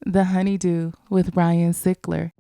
The HoneyDew with Ryan Sickler.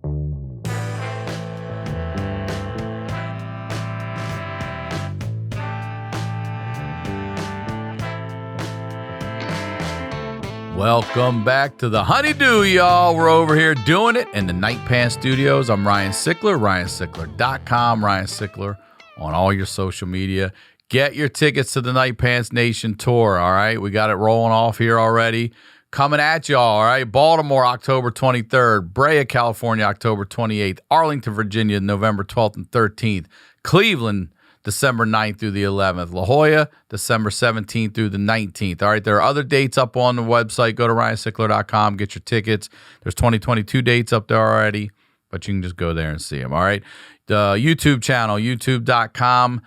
Welcome back to the HoneyDew, y'all. We're over here doing it in the Night Pants Studios. I'm Ryan Sickler, RyanSickler.com, Ryan Sickler on all your social media. Get your tickets to the Night Pants Nation tour, all right? We got it rolling off here already. Coming at y'all, all right? Baltimore, October 23rd. Brea, California, October 28th. Arlington, Virginia, November 12th and 13th. Cleveland, December 9th through the 11th. La Jolla, December 17th through the 19th. All right, there are other dates up on the website. Go to RyanSickler.com, get your tickets. There's 2022 dates up there already, but you can just go there and see them, all right? The YouTube channel, youtube.com.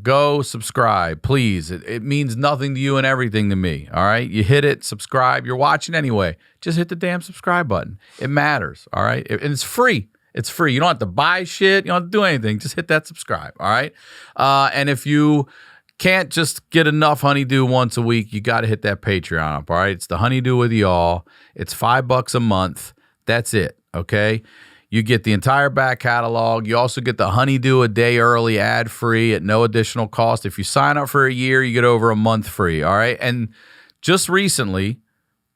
Go subscribe, please. It means nothing to you and everything to me, all right? You hit it, subscribe. You're watching anyway. Just hit the damn subscribe button. It matters, all right? And it's free. It's free. You don't have to buy shit. You don't have to do anything. Just hit that subscribe, all right? And if you can't just get enough HoneyDew once a week, you got to hit that Patreon up, all right? It's the HoneyDew with y'all. It's $5 a month. That's it, okay? You get the entire back catalog. You also get the HoneyDew a day early, ad-free at no additional cost. If you sign up for a year, you get over a month free, all right? And just recently,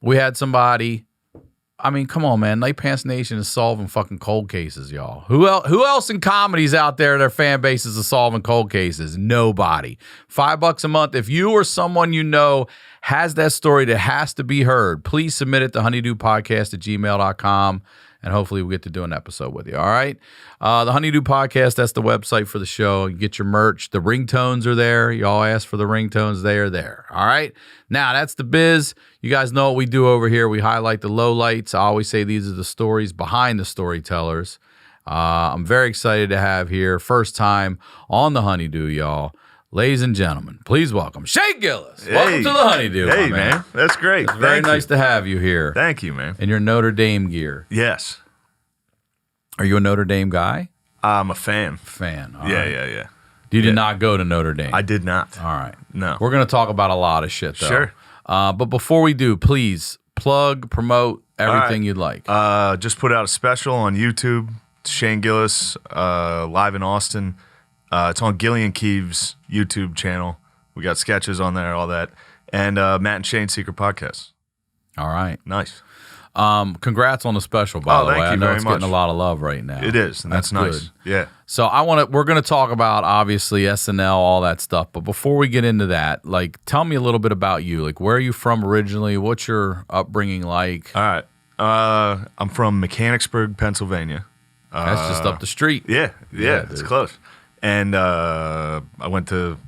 we had somebody... I mean, come on, man. Night Pants Nation is solving fucking cold cases, y'all. Who else in comedies out there, their fan bases are solving cold cases? Nobody. $5 a month. If you or someone you know has that story that has to be heard, please submit it to honeydewpodcast@gmail.com, and hopefully we'll get to do an episode with you, all right? The HoneyDew Podcast, that's the website for the show. You get your merch. The ringtones are there. Y'all ask for the ringtones. They are there, all right? Now, that's the biz. You guys know what we do over here. We highlight the lowlights. I always say these are the stories behind the storytellers. I'm very excited to have here, first time on the HoneyDew, y'all. Ladies and gentlemen, please welcome Shane Gillis. Hey. Welcome to the HoneyDew. Hey, man. That's great. It's very nice to have you here. Thank you, man. In your Notre Dame gear. Yes. Are you a Notre Dame guy? I'm a fan. All Yeah, right. yeah. You did not go to Notre Dame. I did not. All right. No. We're going to talk about a lot of shit, though. Sure. But before we do, please plug, promote everything you'd like. Just put out a special on YouTube. Shane Gillis, live in Austin. It's on Gillian Keeves' YouTube channel. We got sketches on there, all that. And Matt and Shane's Secret Podcast. All right. Nice. Congrats on the special, by the way. Thank you I know very it's much. getting a lot of love right now. It is, and that's nice. good. Yeah. So we're going to talk about, obviously, SNL, all that stuff. But before we get into that, like, tell me a little bit about you. Like, where are you from originally? What's your upbringing like? All right. I'm from Mechanicsburg, Pennsylvania. That's just up the street. Yeah, it's dude. close. And I went to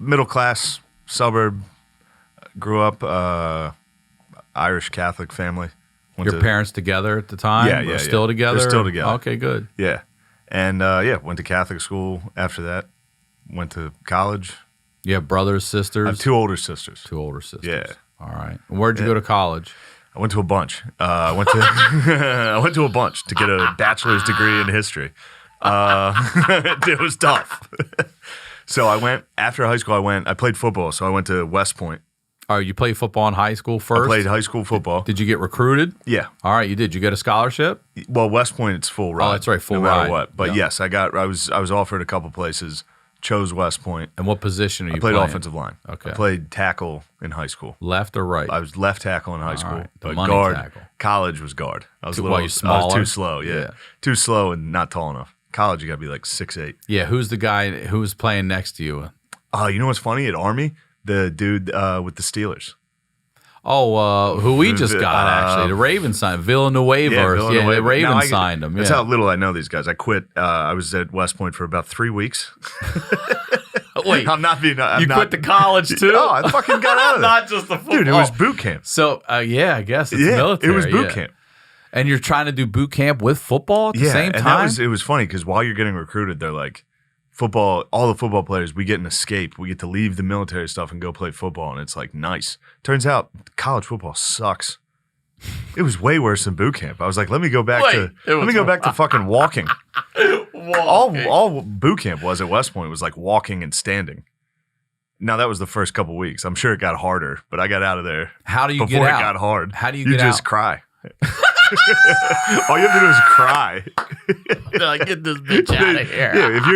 middle class suburb. Grew up Irish Catholic family. Your parents together at the time? Yeah, Or still together? They're still together. Okay, good. Yeah, and went to Catholic school after that. Went to college. You have brothers, sisters? I have two older sisters. Two older sisters. Yeah. All right. Where'd you go to college? I went to a bunch. I went to a bunch to get a bachelor's degree in history. It was tough. So after high school, I played football, so I went to West Point. Oh, you played football in high school first? I played high school football. Did you get recruited? Yeah. All right, you did. You get a scholarship? Well, West Point, it's full ride. Oh, that's right, full no matter ride. what. But Yeah. yes, I was offered a couple places, chose West Point. And what position are you I played playing? offensive line. Okay. I played tackle in high school. Left or right? I was left tackle in high school. right. The But money guard, tackle. college was guard. I was Too- a little you're smaller? I was too slow, yeah. Yeah. Too slow and not tall enough. College, you got to be like 6'8". Yeah, who's the guy who was playing next to you? You know what's funny? At Army, the dude with the Steelers. Oh, who we just got, actually. The Ravens signed. Villanueva. Villanueva. The Ravens Now, signed him. That's Yeah. how little I know these guys. I quit. I was at West Point for about 3 weeks. Wait, I'm not being. you quit the college too? Oh, I fucking got out of there. Not just the football. Dude, it was boot camp. So, yeah, I guess it's Yeah, military. it was boot yeah. camp. And you're trying to do boot camp with football at the same and time? it was funny because while you're getting recruited, they're like, football, all the football players, we get an escape. We get to leave the military stuff and go play football. And it's like, nice. Turns out college football sucks. It was way worse than boot camp. I was like, let me go back to fucking walking. All boot camp was at West Point was like walking and standing. Now that was the first couple weeks. I'm sure it got harder, but I got out of there. How do you before get out? It got hard. How do you You get just out? cry. All you have to do is cry. They're like, get this bitch out of here. Yeah, if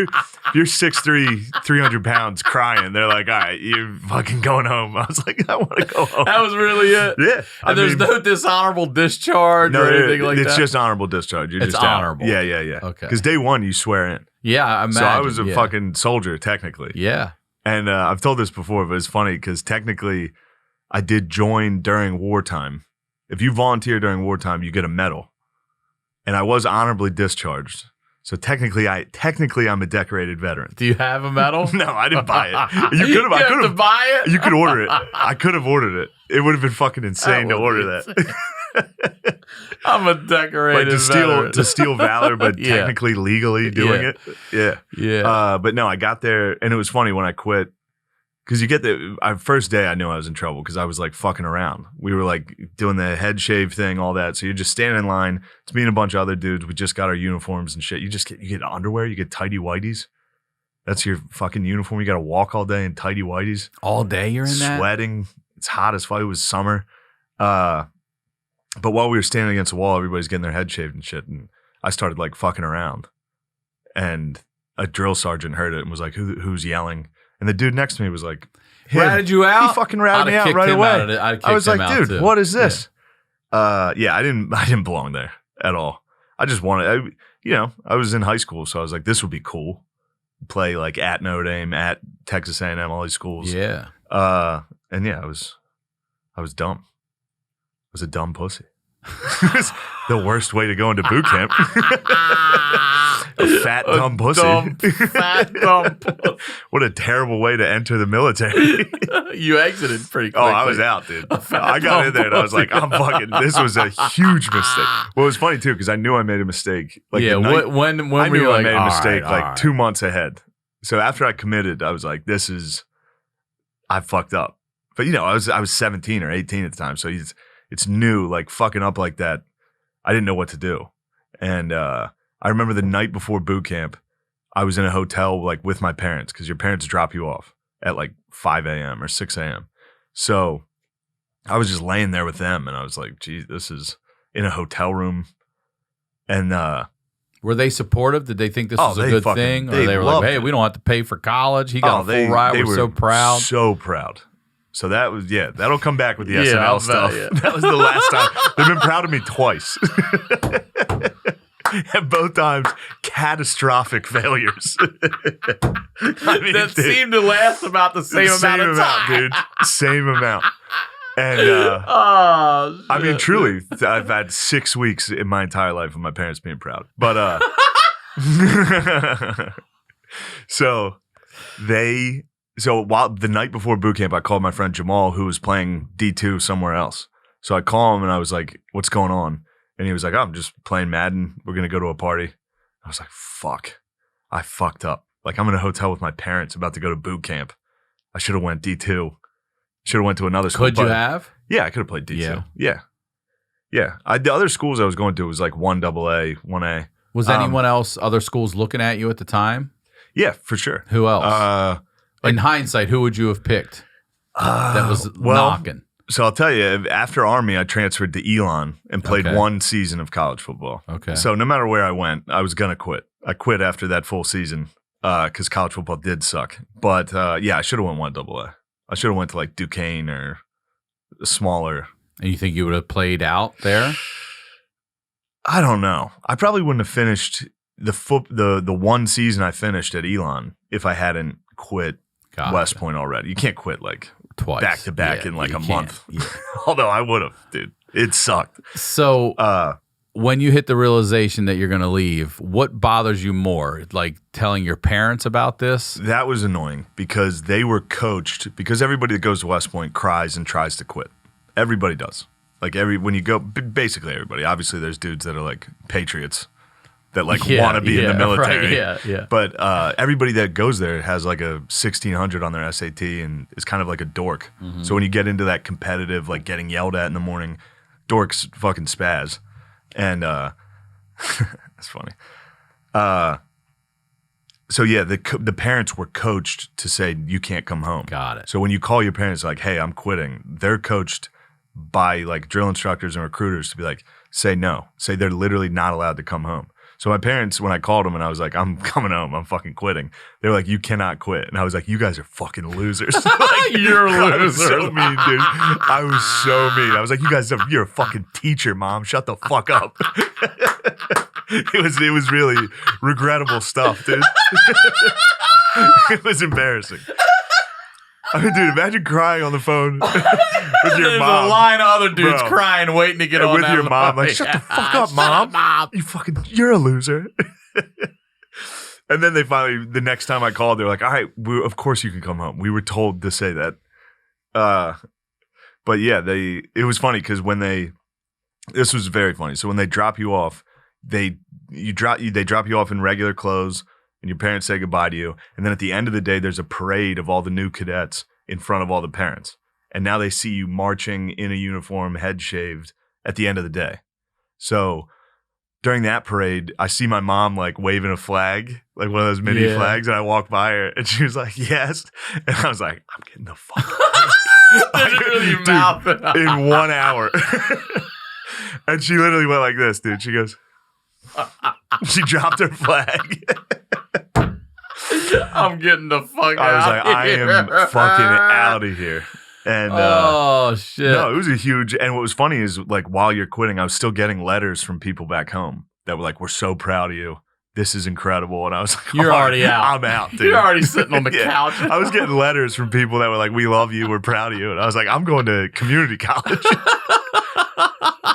you're 6'3", 300 pounds crying, they're like, all right, you're fucking going home. I was like, I want to go home. That was really it. Yeah. And there's no dishonorable discharge or anything like that. It's just honorable discharge. You're It's just out. honorable. Yeah. Okay. Because day one, you swear in. Yeah, I imagine. So I was a yeah. fucking soldier, technically. Yeah. And I've told this before, but it's funny because technically I did join during wartime. If you volunteer during wartime, you get a medal. And I was honorably discharged. So technically I'm a decorated veteran. Do you have a medal? No, I didn't buy it. You could have. I could have buy it. You could order it. I could have ordered it. It would have been fucking insane to order that. I'm a decorated veteran. to steal valor, but Yeah. technically legally doing it. Yeah. Yeah. But no, I got there, and it was funny when I quit. Because you get first day, I knew I was in trouble because I was like fucking around. We were like doing the head shave thing, all that. So you're just standing in line. It's me and a bunch of other dudes. We just got our uniforms and shit. You get underwear. You get tighty whities. That's your fucking uniform. You got to walk all day in tighty whities. All day you're in that? Sweating. It's hot as fuck. It was summer. But while we were standing against the wall, everybody's getting their head shaved and shit. And I started like fucking around. And a drill sergeant heard it and was like, who's yelling? And the dude next to me was like, ratted you out? He fucking ratted me out right away. I was like, dude, what is this? Yeah, I didn't belong there at all. I just wanted, I was in high school, so I was like, this would be cool. Play like at Notre Dame, at Texas A&M, all these schools. Yeah. And yeah, I was dumb. I was a dumb pussy. It's the worst way to go into boot camp. A fat, dumb pussy. Fat, dumb pussy. What a terrible way to enter the military. You exited pretty quickly. Oh, I was out, dude. I got in there and I was like, this was a huge mistake. Well, it was funny too, because I knew I made a mistake. Like yeah, when I were knew you I like, made a mistake all right. 2 months ahead. So after I committed, I was like, I fucked up. But I was 17 or 18 at the time. So it's new, like fucking up like that. I didn't know what to do. And I remember the night before boot camp, I was in a hotel like with my parents because your parents drop you off at like 5 a.m. or 6 a.m. So I was just laying there with them and I was like, geez, this is in a hotel room. And were they supportive? Did they think this was a good thing? Or they were like, hey, we don't have to pay for college. He got a full ride. We're so proud. So proud. So that was, that'll come back with the Yeah, SNL I'll stuff. bet, That was the last time. They've been proud of me twice. And both times, catastrophic failures. That seemed to last about the same amount of time. dude. Same amount. And I mean, truly, I've had 6 weeks in my entire life of my parents being proud. But so while the night before boot camp, I called my friend Jamal, who was playing D2 somewhere else. So I called him and I was like, what's going on? And he was like, oh, I'm just playing Madden. We're going to go to a party. I was like, fuck. I fucked up. Like, I'm in a hotel with my parents about to go to boot camp. I should have went D2. Should have went to another school. Could you have? Yeah, I could have played D2. Yeah. The other schools I was going to was like 1AA, 1A. Was anyone else, other schools looking at you at the time? Yeah, for sure. Who else? In hindsight, who would you have picked that was knocking? So I'll tell you, after Army, I transferred to Elon and played 1 season of college football. Okay. So no matter where I went, I was going to quit. I quit after that full season because college football did suck. But I should have went 1AA. I should have went to like Duquesne or smaller. And you think you would have played out there? I don't know. I probably wouldn't have finished the 1 season I finished at Elon if I hadn't quit West Point already. You can't quit like twice back to back in like a month. Yeah. Although I would have, dude. It sucked. So when you hit the realization that you're going to leave, what bothers you more? Like telling your parents about this? That was annoying because they were coached, because everybody that goes to West Point cries and tries to quit. Everybody does. Like when you go, basically everybody. Obviously there's dudes that are like patriots that like want to be in the military. Right, yeah. But everybody that goes there has like a 1600 on their SAT and is kind of like a dork. Mm-hmm. So when you get into that competitive, like getting yelled at in the morning, dorks fucking spaz. And that's funny. So yeah, the parents were coached to say you can't come home. Got it. So when you call your parents like, hey, I'm quitting, they're coached by like drill instructors and recruiters to be like, say no. Say they're literally not allowed to come home. So my parents, when I called them and I was like, I'm coming home, I'm fucking quitting. They were like, you cannot quit. And I was like, you guys are fucking losers. Like, You're I was losers. so mean, dude. I was so mean. I was like, you guys, you're a fucking teacher, mom. Shut the fuck up. It was really regrettable stuff, dude. It was embarrassing. I mean, dude, imagine crying on the phone with your There's mom. a line of other dudes Bro. crying, waiting to get And on with that your mom, line. like, shut the fuck up, mom. You're a loser. And then they finally, the next time I called, they're like, all right, of course you can come home. We were told to say that. But yeah, it was funny because this was very funny. So when they drop you off, they drop you off in regular clothes and your parents say goodbye to you. And then at the end of the day, there's a parade of all the new cadets in front of all the parents. And now they see you marching in a uniform, head shaved at the end of the day. So during that parade, I see my mom like waving a flag, like one of those mini flags. And I walk by her and she was like, yes. And I was like, I'm getting the fuck out. Dude, in 1 hour. And she literally went like this, dude. She goes, she dropped her flag. I'm getting the fuck out. I was like, I am fucking out of here. And oh shit. no, it was a huge. And what was funny is like while you're quitting, I was still getting letters from people back home that were like, "We're so proud of you. This is incredible." And I was like, You're already out. I'm out, dude. You're already sitting on the couch. I was getting letters from people that were like, "We love you. We're proud of you." And I was like, "I'm going to community college."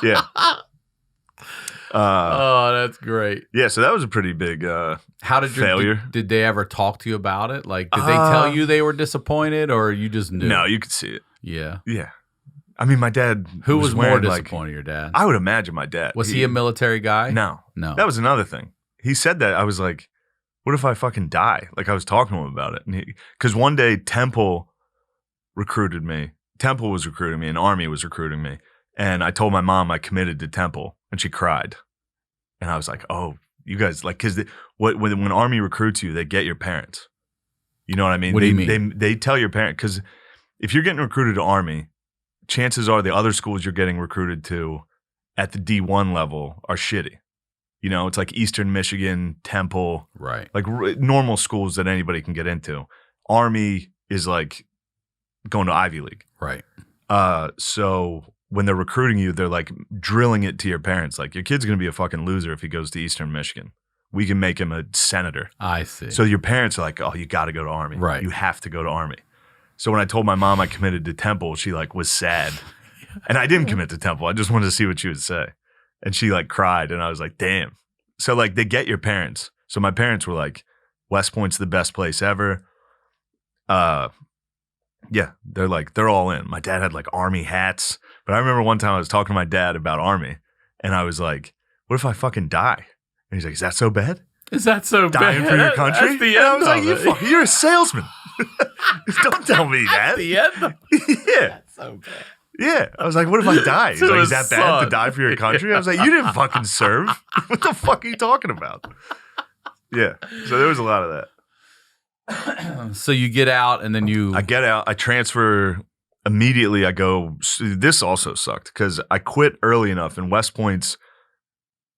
Yeah. Oh, that's great. Yeah, so that was a pretty big How did failure. Did they ever talk to you about it? Like, did they tell you they were disappointed, or you just knew? No, you could see it. Yeah. Yeah. I mean, my dad. Who was more wearing, disappointed? Your dad? I would imagine my dad. Was he a military guy? No. No. That was another thing. He said that. I was like, what if I fucking die? Like, I was talking to him about it. Because one day, Temple recruited me. Temple was recruiting me, and Army was recruiting me. And I told my mom I committed to Temple, and she cried. And I was like, oh, you guys, like, because when Army recruits you, they get your parents. You know what I mean? What do you mean? They tell your parent, because if you're getting recruited to Army, chances are the other schools you're getting recruited to at the D1 level are shitty. You know, it's like Eastern Michigan, Temple, Right. like normal schools that anybody can get into. Army is like going to Ivy League. Right. So when they're recruiting you, they're like drilling it to your parents. Like, your kid's going to be a fucking loser if he goes to Eastern Michigan. We can make him a senator. I see. So your parents are like, oh, you got to go to Army. Right. You have to go to Army. So when I told my mom I committed to Temple, she like was sad. And I didn't commit to Temple. I just wanted to see what she would say. And she like cried. And I was like, damn. So like they get your parents. So my parents were like, West Point's the best place ever. Yeah, they're all in. My dad had like Army hats. But I remember one time I was talking to my dad about Army. And I was like, what if I fucking die? And he's like, is that so bad? Is that so Dying bad? for your country? That's the And end I was like, of it. you're a salesman. Don't tell me that. That's the end. Yeah. That's so bad. Yeah. I was like, what if I die? He's To like, is his that bad to son. die for your country? I was like, you didn't fucking serve. What the fuck are you talking about? Yeah. So there was a lot of that. So you get out and then you. I get out. I transfer immediately. I go. This also sucked because I quit early enough, and West Point's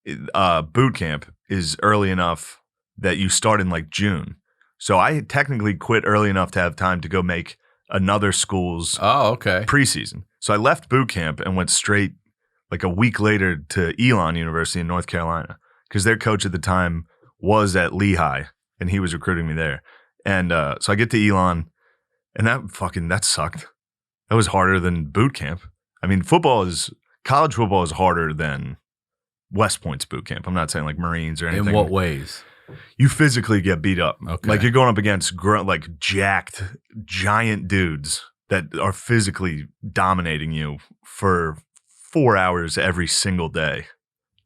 boot camp is early enough that you start in like June. So I technically quit early enough to have time to go make another school's Oh, okay. preseason. So I left boot camp and went straight like a week later to Elon University in North Carolina because their coach at the time was at Lehigh and he was recruiting me there. And so I get to Elon and that sucked. That was harder than boot camp. I mean, college football is harder than West Point's boot camp. I'm not saying like Marines or anything. In what ways? You physically get beat up. Okay. Like you're going up against like jacked, giant dudes that are physically dominating you for 4 hours every single day.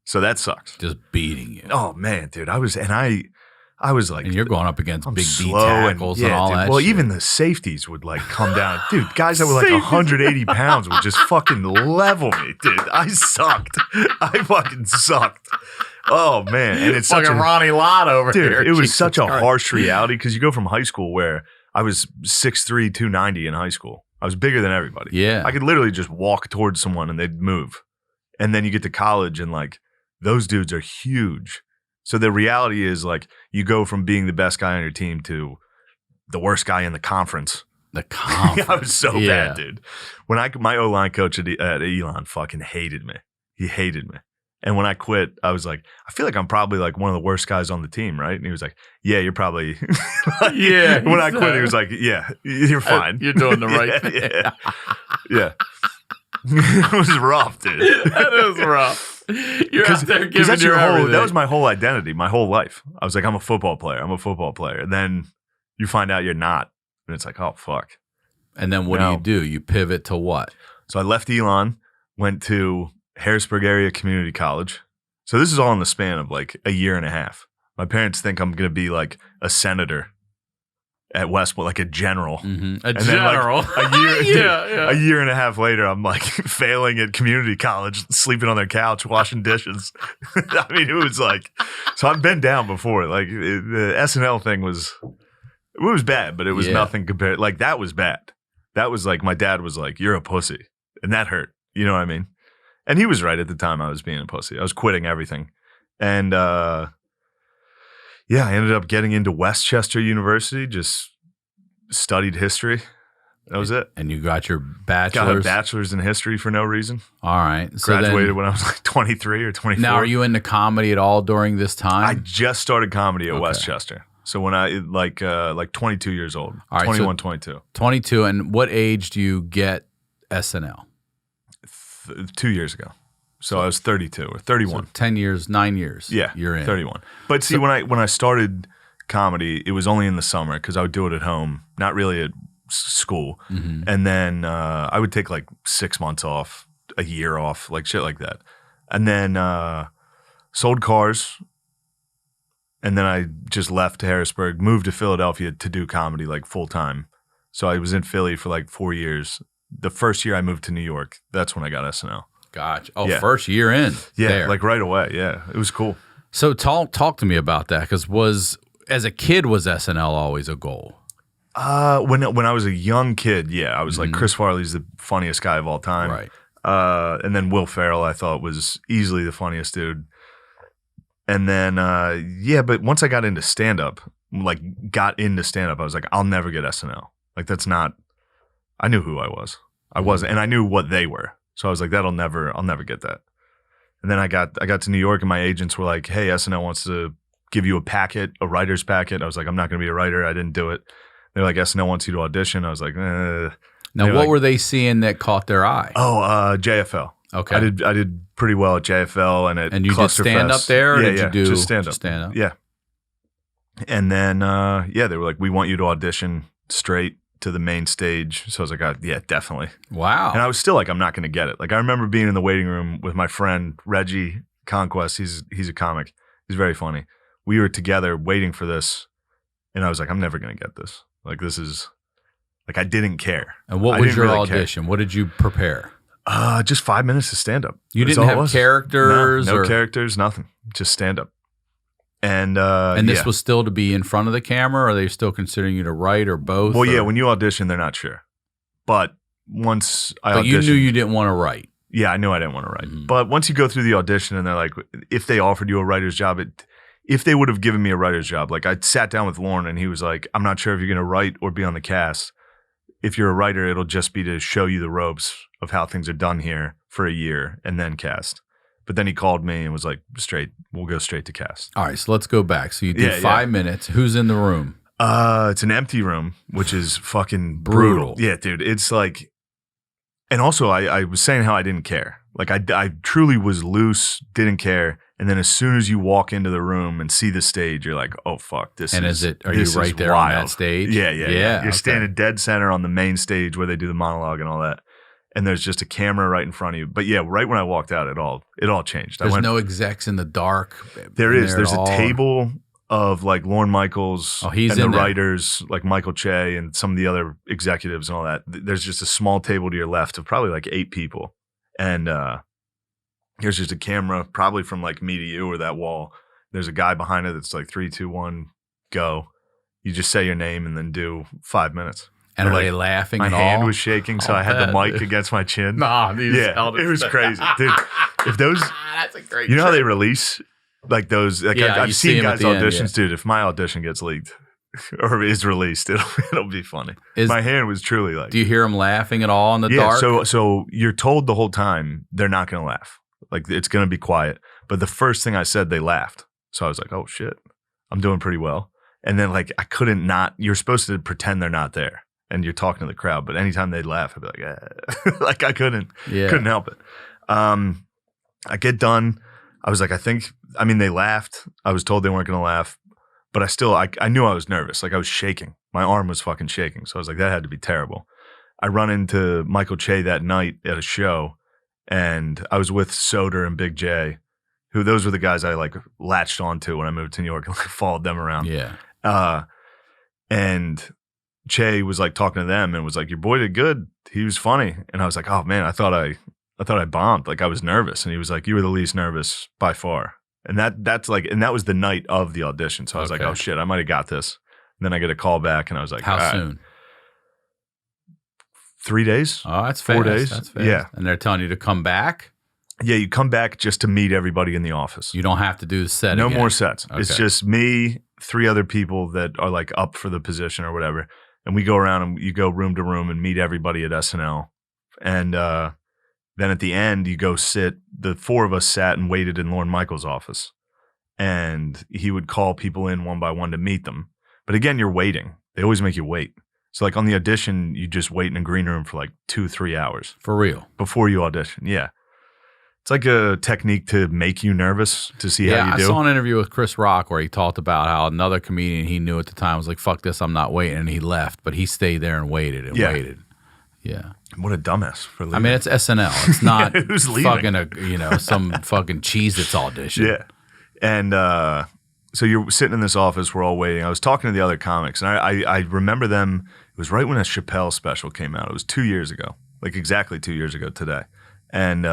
So that sucks. Just beating you. Oh man, dude, I was like, And you're going up against I'm big D slow tackles and all dude. that Well, shit. even the safeties would like come down. Dude, guys that were like 180 pounds would just fucking level me, dude. I sucked. I fucking sucked. Oh man, and it's such fucking a Ronnie Lott over dude. here. It was Jesus such a Christ. harsh reality because you go from high school where I was 6'3", 290 in high school. I was bigger than everybody. Yeah. I could literally just walk towards someone and they'd move. And then you get to college and like those dudes are huge. So the reality is like you go from being the best guy on your team to the worst guy in the conference. The conference. I was so bad, dude. When my O-line coach at Elon fucking hated me. He hated me. And when I quit, I was like, I feel like I'm probably like one of the worst guys on the team, right? And he was like, yeah, you're probably. Yeah. When I quit, he was like, yeah, you're fine. You're doing the right thing. Yeah. It was rough, dude. That is rough. You're out there giving that's your everything. That was my whole identity, my whole life. I was like, I'm a football player. And then you find out you're not. And it's like, oh, fuck. And then what do? You pivot to what? So I left Elon, went to Harrisburg Area Community College. So this is all in the span of like a year and a half. My parents think I'm going to be like a senator at Westwood, like a general. Mm-hmm. And then like a year and a half later, I'm like failing at community college, sleeping on their couch, washing dishes. I mean, it was like, so I've been down before. Like the SNL thing was bad, but it was nothing compared. Like that was bad. That was like, my dad was like, you're a pussy. And that hurt. You know what I mean? And he was right at the time I was being a pussy. I was quitting everything. And I ended up getting into Westchester University, just studied history. That was it. And you got your bachelor's? Got a bachelor's in history for no reason. All right. So graduated when I was like 23 or 24. Now, are you into comedy at all during this time? I just started comedy at Westchester. So when I, like 22 years old, all right, 21, so 22. 22. And what age do you get SNL? 2 years ago. So I was 32 or 31. So 10 years, 9 years. Yeah, you're in. 31. But see, when I started comedy, it was only in the summer because I would do it at home, not really at school. Mm-hmm. And then I would take like 6 months off, a year off, like shit like that. And then sold cars. And then I just left Harrisburg, moved to Philadelphia to do comedy like full time. So I was in Philly for like 4 years. The first year I moved to New York, that's when I got SNL. Gotcha. Oh, first year in. Yeah, there. like right away. Yeah, it was cool. So talk to me about that, because as a kid, was SNL always a goal? When I was a young kid, yeah, I was like, Chris Farley's the funniest guy of all time. Right. And then Will Ferrell, I thought was easily the funniest dude. And then, but once I got into stand-up, I was like, I'll never get SNL. Like, that's not, I knew who I was. I wasn't, and I knew what they were. So I was like, I'll never get that. And then I got to New York and my agents were like, hey, SNL wants to give you a writer's packet. I was like, I'm not going to be a writer. I didn't do it. They're like, SNL wants you to audition. I was like, eh. Now, what were they seeing that caught their eye? Oh, JFL. Okay. I did pretty well at JFL and at And you did stand up there? Or did you do just stand up? Stand up. Yeah. And then, they were like, we want you to audition straight to the main stage. So I was like, yeah, definitely. Wow. And I was still like, I'm not going to get it. Like, I remember being in the waiting room with my friend, Reggie Conquest. He's a comic. He's very funny. We were together waiting for this. And I was like, I'm never going to get this. Like, this is, like, I didn't care. And what was your audition? What did you prepare? Just 5 minutes of stand up. You didn't have characters? No characters, nothing. Just stand up. And this was still to be in front of the camera, or are they still considering you to write, or both? Well, yeah, when you audition, they're not sure. But once I auditioned. But you knew you didn't want to write. Yeah, I knew I didn't want to write. Mm-hmm. But once you go through the audition and they're like, if they offered you a writer's job, if they would have given me a writer's job, like I sat down with Lauren and he was like, I'm not sure if you're going to write or be on the cast. If you're a writer, it'll just be to show you the ropes of how things are done here for a year and then cast. But then he called me and was like, we'll go straight to cast. All right, so let's go back. So you did 5 minutes. Who's in the room? It's an empty room, which is fucking brutal. Yeah, dude. It's like, and also I was saying how I didn't care. Like I truly was loose, didn't care. And then as soon as you walk into the room and see the stage, you're like, oh, fuck, are you right there on that stage? Yeah. You're standing dead center on the main stage where they do the monologue and all that. And there's just a camera right in front of you. But yeah, right when I walked out, it all changed. There's no execs in the dark. There is. There's a table of like Lorne Michaels and the writers, like Michael Che and some of the other executives and all that. There's just a small table to your left of probably like 8 people. And here's just a camera, probably from like me to you or that wall. There's a guy behind it that's like 3, 2, 1, go. You just say your name and then do 5 minutes. And are Like, they laughing my at all? hand was shaking, so I'll I had the bet, mic dude. against my chin. Nah, Yeah, it was crazy, dude. If those, That's a great. you know how they release like those? Like Yeah, you I've see seen 'em at guys the end, auditions, dude. If my audition gets leaked or is released, it'll be funny. Is- my hand was truly like. Do you hear them laughing at all in the Yeah, dark? so you're told the whole time they're not going to laugh. Like it's going to be quiet. But the first thing I said, they laughed. So I was like, oh shit, I'm doing pretty well. And then like I couldn't not. You're supposed to pretend they're not there, and you're talking to the crowd. But anytime they'd laugh, I'd be like, eh. Like I couldn't help it. I get done. I was like, they laughed. I was told they weren't going to laugh, but I knew I was nervous. Like I was shaking. My arm was fucking shaking. So I was like, that had to be terrible. I run into Michael Che that night at a show, and I was with Soder and Big J, who those were the guys I like latched onto when I moved to New York and like followed them around. Yeah. And Che was like talking to them and was like, your boy did good. He was funny. And I was like, oh man, I thought I bombed. Like I was nervous. And he was like, you were the least nervous by far. And that was the night of the audition. So I was like, oh shit, I might have got this. And then I get a call back and I was like, how all right. soon? 3 days. Oh, that's 4 fast. days. That's fast. Yeah. And they're telling you to come back? Yeah, you come back just to meet everybody in the office. You don't have to do the set No again. more sets. Okay. It's just me, 3 other people that are like up for the position or whatever. And we go around and you go room to room and meet everybody at SNL. And then at the end, you go sit. The 4 of us sat and waited in Lorne Michaels' office. And he would call people in one by one to meet them. But again, you're waiting. They always make you wait. So like on the audition, you just wait in a green room for like 2-3 hours. For real. Before you audition. Yeah. It's like a technique to make you nervous to see how you do. I saw an interview with Chris Rock where he talked about how another comedian he knew at the time was like, fuck this, I'm not waiting. And he left, but he stayed there and waited and waited. Yeah. What a dumbass for leaving. I mean, it's SNL. It's not Who's leaving? fucking some fucking Cheez-Its audition. Yeah. And so you're sitting in this office, we're all waiting. I was talking to the other comics, and I remember them. It was right when a Chappelle special came out. It was 2 years ago, like exactly 2 years ago today. And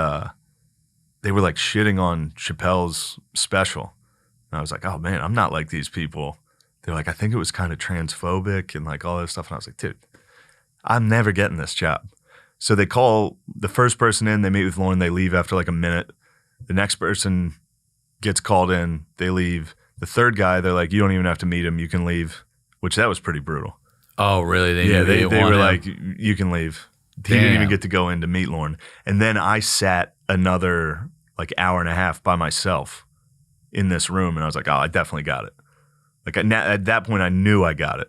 they were like shitting on Chappelle's special. And I was like, oh man, I'm not like these people. They're like, I think it was kind of transphobic and like all this stuff. And I was like, dude, I'm never getting this job. So they call the first person in, they meet with Lauren, they leave after like a minute. The next person gets called in, they leave. The third guy, they're like, you don't even have to meet him, you can leave, which that was pretty brutal. Oh, really? They were him? like, you can leave. He didn't even get to go in to meet Lauren. And then I sat another like hour and a half by myself in this room, and I was like, oh, I definitely got it. Like at that point, I knew I got it.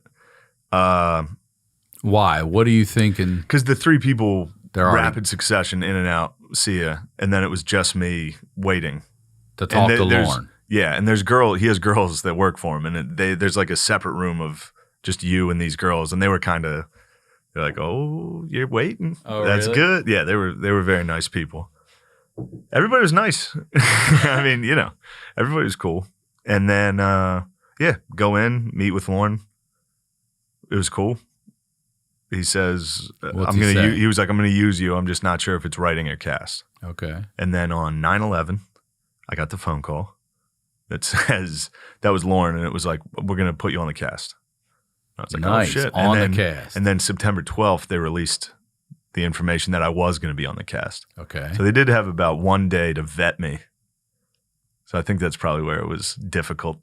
Why? What are you thinking? Because the 3 people, They're already- rapid succession, in and out, see ya. And then it was just me waiting. To talk to there's- Lauren. Yeah, and he has girls that work for him, and there's like a separate room of just you and these girls, and they were they're like, oh, you're waiting? Oh, that's really? good. Yeah, they were very nice people. Everybody was nice. I mean, everybody was cool. And then, go in, meet with Lauren. It was cool. He says, What's he say? he was like, I'm going to use you. I'm just not sure if it's writing or cast. Okay. And then on 9/11, I got the phone call that says, that was Lauren, and it was like, we're going to put you on the cast. I was like, Nice. oh shit. On the cast. And then September 12th, they released the information that I was going to be on the cast. Okay. So they did have about 1 day to vet me. So I think that's probably where it was difficult.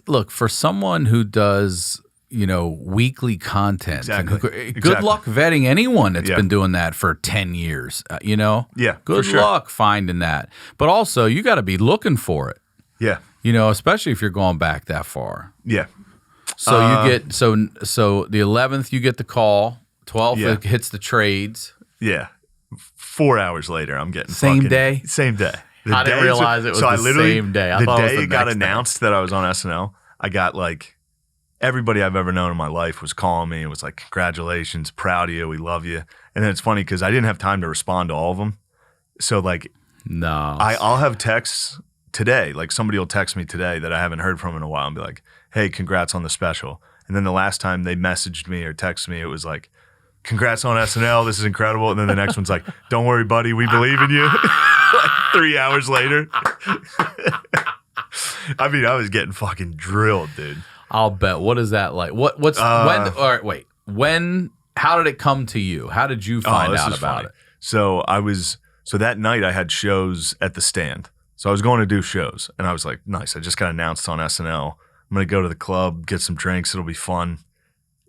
Look, for someone who does, weekly content. Exactly. Good Exactly. luck vetting anyone that's Yeah. been doing that for 10 years, Yeah, Good for sure. luck finding that. But also, you got to be looking for it, Yeah, especially if you're going back that far. yeah. So you get so the 11th you get the call, 12th Yeah. it hits the trades. Yeah. 4 hours later, I'm getting Same fucking- day? Same day. I didn't realize it was I the literally- same day. I the thought it was day the it got next day. announced that I was on SNL, I got like everybody I've ever known in my life was calling me. It was like, congratulations, proud of you, we love you. And then it's funny because I didn't have time to respond to all of them. So like No. I'll have texts today. Like somebody will text me today that I haven't heard from in a while and be like, hey, congrats on the special. And then the last time they messaged me or texted me, it was like, congrats on SNL. This is incredible. And then the next one's like, don't worry, buddy. We believe in you. Like 3 hours later. I was getting fucking drilled, dude. I'll bet. What is that like? What's when? All right, wait. how did it come to you? How did you find this out is about funny. it? So that night I had shows at the Stand. So I was going to do shows, and I was like, nice. I just got announced on SNL. I'm going to go to the club, get some drinks. It'll be fun.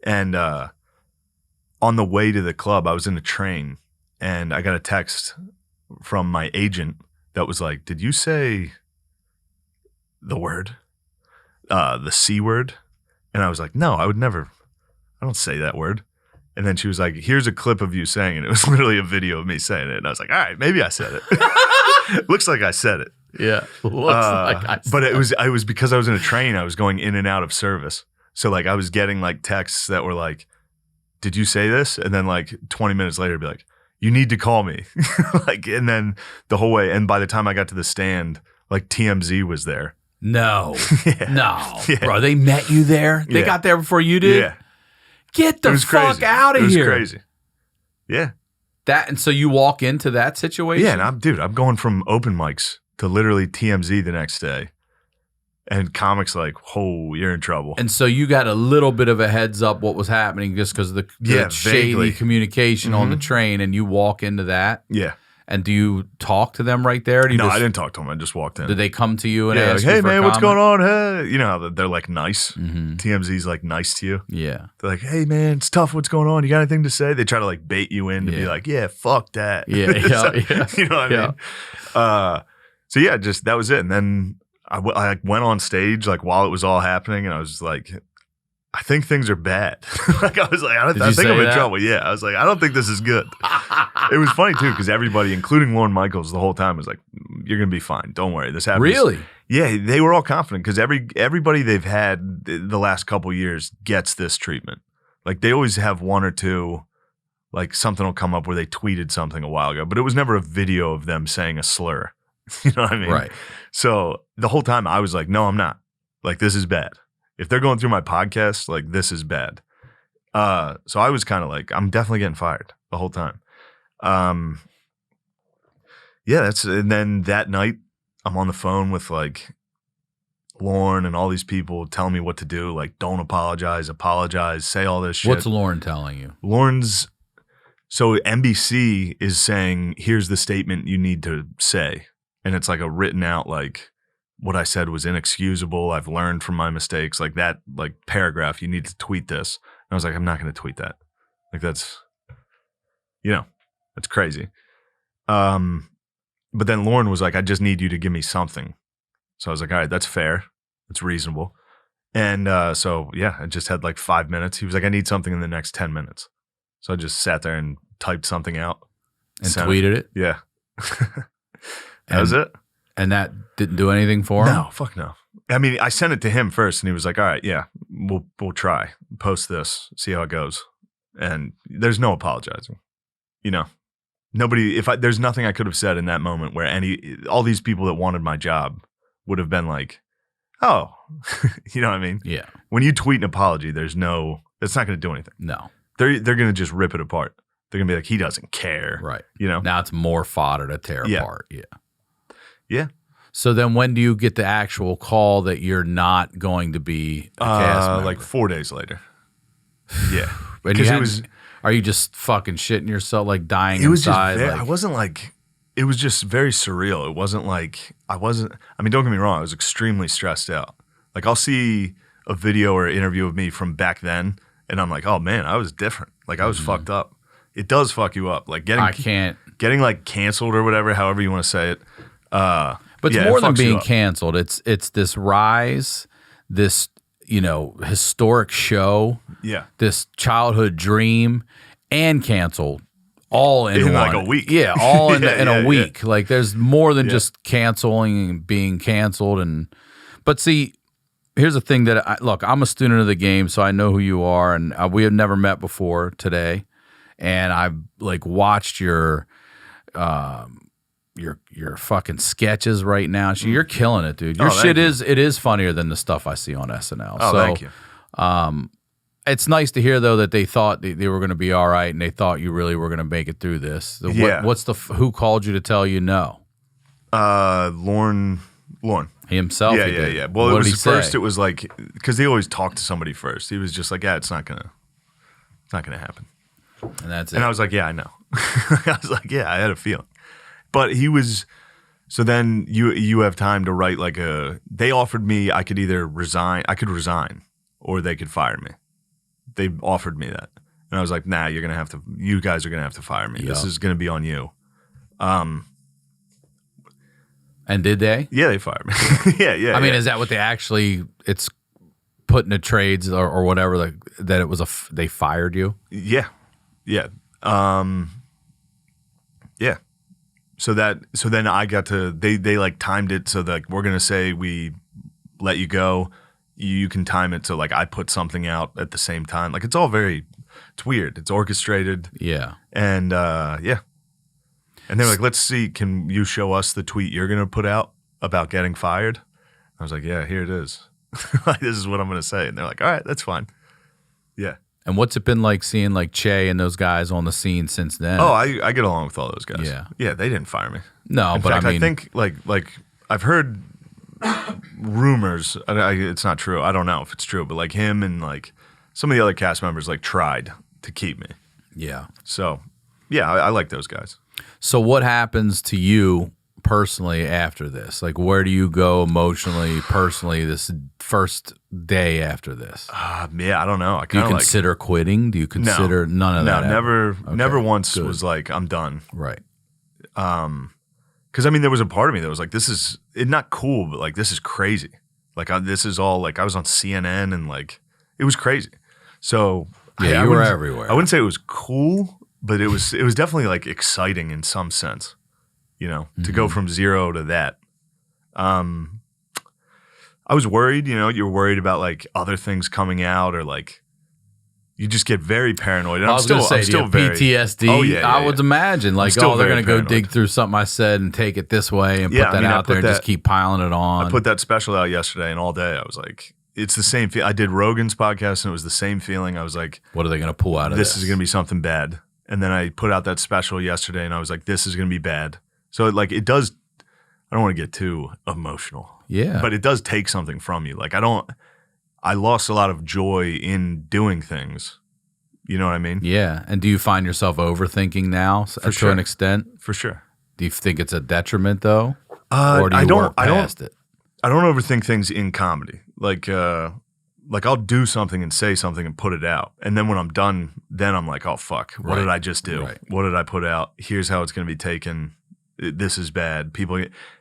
And on the way to the club, I was in a train, and I got a text from my agent that was like, did you say the word? The C word? And I was like, no, I don't say that word. And then she was like, here's a clip of you saying it. It was literally a video of me saying it. And I was like, all right, maybe I said it. Looks like I said it. Yeah. But it was because I was in a train. I was going in and out of service. So like I was getting like texts that were like, did you say this? And then like 20 minutes later, it'd be like, you need to call me. Like, and then the whole way. And by the time I got to the Stand, like TMZ was there. No. Yeah. No. Yeah. Bro, they met you there? They got there before you did? Yeah. Get the fuck crazy. out of here. It was crazy. Yeah. And so you walk into that situation? Yeah, and I'm going from open mics to literally TMZ the next day. And comics like, oh, you're in trouble. And so you got a little bit of a heads up what was happening just because of the shady vaguely. Communication on the train, and you walk into that? Yeah. And do you talk to them right there? No, I didn't talk to them. I just walked in. Did they come to you and ask like, hey, you for man, a what's comment? going on? Hey. You know how they're like nice. Mm-hmm. TMZ's like nice to you. Yeah. They're like, hey, man, it's tough. What's going on? You got anything to say? They try to like bait you in to be like, yeah, fuck that. Yeah. So, Yeah. You know what I mean? So yeah, just that was it. And then I went on stage like while it was all happening, and I was like, I think things are bad. Like I was like, I think I'm in trouble. Yeah, I was like, I don't think this is good. It was funny too because everybody, including Lorne Michaels, the whole time was like, "You're gonna be fine. Don't worry. This happens." Really? Yeah, they were all confident because everybody they've had the last couple years gets this treatment. Like they always have one or two, like something will come up where they tweeted something a while ago, but it was never a video of them saying a slur. You know what I mean? Right. So the whole time I was like, no, I'm not. Like this is bad. If they're going through my podcast, like this is bad. So I was kind of like, I'm definitely getting fired the whole time. Yeah, and then that night I'm on the phone with like Lorne and all these people telling me what to do. Like, don't apologize, say all this shit. What's Lorne telling you? So NBC is saying, here's the statement you need to say. And it's like a written out, like, what I said was inexcusable. I've learned from my mistakes. Like that, like paragraph, you need to tweet this. And I was like, I'm not going to tweet that. Like that's crazy. But then Lorne was like, I just need you to give me something. So I was like, all right, that's fair. That's reasonable. And so, yeah, I just had like 5 minutes. He was like, I need something in the next 10 minutes. So I just sat there and typed something out. And tweeted it? Yeah. That was it. And that didn't do anything for him? No, fuck no. I mean, I sent it to him first, and he was like, all right, yeah, we'll try. Post this, see how it goes. And there's no apologizing. You know, there's nothing I could have said in that moment where all these people that wanted my job would have been like, oh, you know what I mean? Yeah. When you tweet an apology, that's not going to do anything. No. They're going to just rip it apart. They're going to be like, he doesn't care. Right. You know? Now it's more fodder to tear apart. Yeah. Yeah. So then when do you get the actual call that you're not going to be a cast member? Like 4 days later. Yeah. And are you just fucking shitting yourself, like dying inside? I wasn't like, it was just very surreal. It wasn't like, I mean, don't get me wrong, I was extremely stressed out. Like I'll see a video or interview of me from back then and I'm like, oh man, I was different. Like I was fucked up. It does fuck you up. Like getting like canceled or whatever, however you want to say it. But it's more than being canceled. It's this rise, this historic show, this childhood dream, and canceled all in one. like a week. Yeah, all in a week. Yeah. Like there's more than just canceling and being canceled. But see, here's the thing that I'm a student of the game, so I know who you are, and we have never met before today, and I've like watched your fucking sketches right now. You're killing it, dude. Your shit is funnier than the stuff I see on SNL. Oh, thank you. It's nice to hear though that they thought they were going to be all right, and they thought you really were going to make it through this. Who called you to tell you no? Lorne. Himself. Yeah. Well, first. It was like because they always talk to somebody first. He was just like, yeah, it's not gonna It's not going to happen. And that's it. And I was like, yeah, I know. I was like, yeah, I had a feeling. But he was, so then you have time to write like they offered me, I could either resign, or they could fire me. They offered me that. And I was like, nah, you guys are going to have to fire me. Yep. This is going to be on you. And did they? Yeah, they fired me. yeah. I mean, is that what they actually, it's put in the trades or whatever, like, that it was they fired you? Yeah. Yeah. Yeah. So then I got to, they like timed it so that we're going to say we let you go. You can time it so like I put something out at the same time. Like it's weird. It's orchestrated. Yeah. And yeah. And they're like, let's see, can you show us the tweet you're going to put out about getting fired? I was like, yeah, here it is. Like, this is what I'm going to say. And they're like, all right, that's fine. Yeah. And what's it been like seeing like Che and those guys on the scene since then? Oh, I get along with all those guys. Yeah. Yeah, they didn't fire me. No, In but fact, I mean, I think like I've heard rumors. It's not true. I don't know if it's true, but like him and like some of the other cast members like tried to keep me. Yeah. So yeah, I like those guys. So what happens to you personally after this? Like, where do you go emotionally, personally, this first day after this? Yeah, I don't know. Do you consider quitting? Do you consider none of that? No, never once was like, I'm done. Right. Because I mean, there was a part of me that was like, this is not cool, but like, this is crazy. Like, this is all like, I was on CNN and like, it was crazy. So yeah, you were everywhere. I wouldn't say it was cool, but it was definitely like exciting in some sense, you know, to go from zero to that. I was worried, you know, you're worried about like other things coming out or like you just get very paranoid. And I was going to say, PTSD. Oh, yeah, I would imagine like, they're going to go dig through something I said and take it this way and put that out there and just keep piling it on. I put that special out yesterday and all day I was like, it's the same I did Rogan's podcast and it was the same feeling. I was like, what are they going to pull out of this? This is going to be something bad. And then I put out that special yesterday and I was like, this is going to be bad. So like it does, I don't want to get too emotional. Yeah. But it does take something from you. Like I lost a lot of joy in doing things. You know what I mean? Yeah. And do you find yourself overthinking now to an extent? For sure. Do you think it's a detriment though? Or do you work past it? I don't overthink things in comedy. Like I'll do something and say something and put it out. And then when I'm done, then I'm like, oh, fuck. What did I just do? Right. What did I put out? Here's how it's going to be taken. This is bad. People,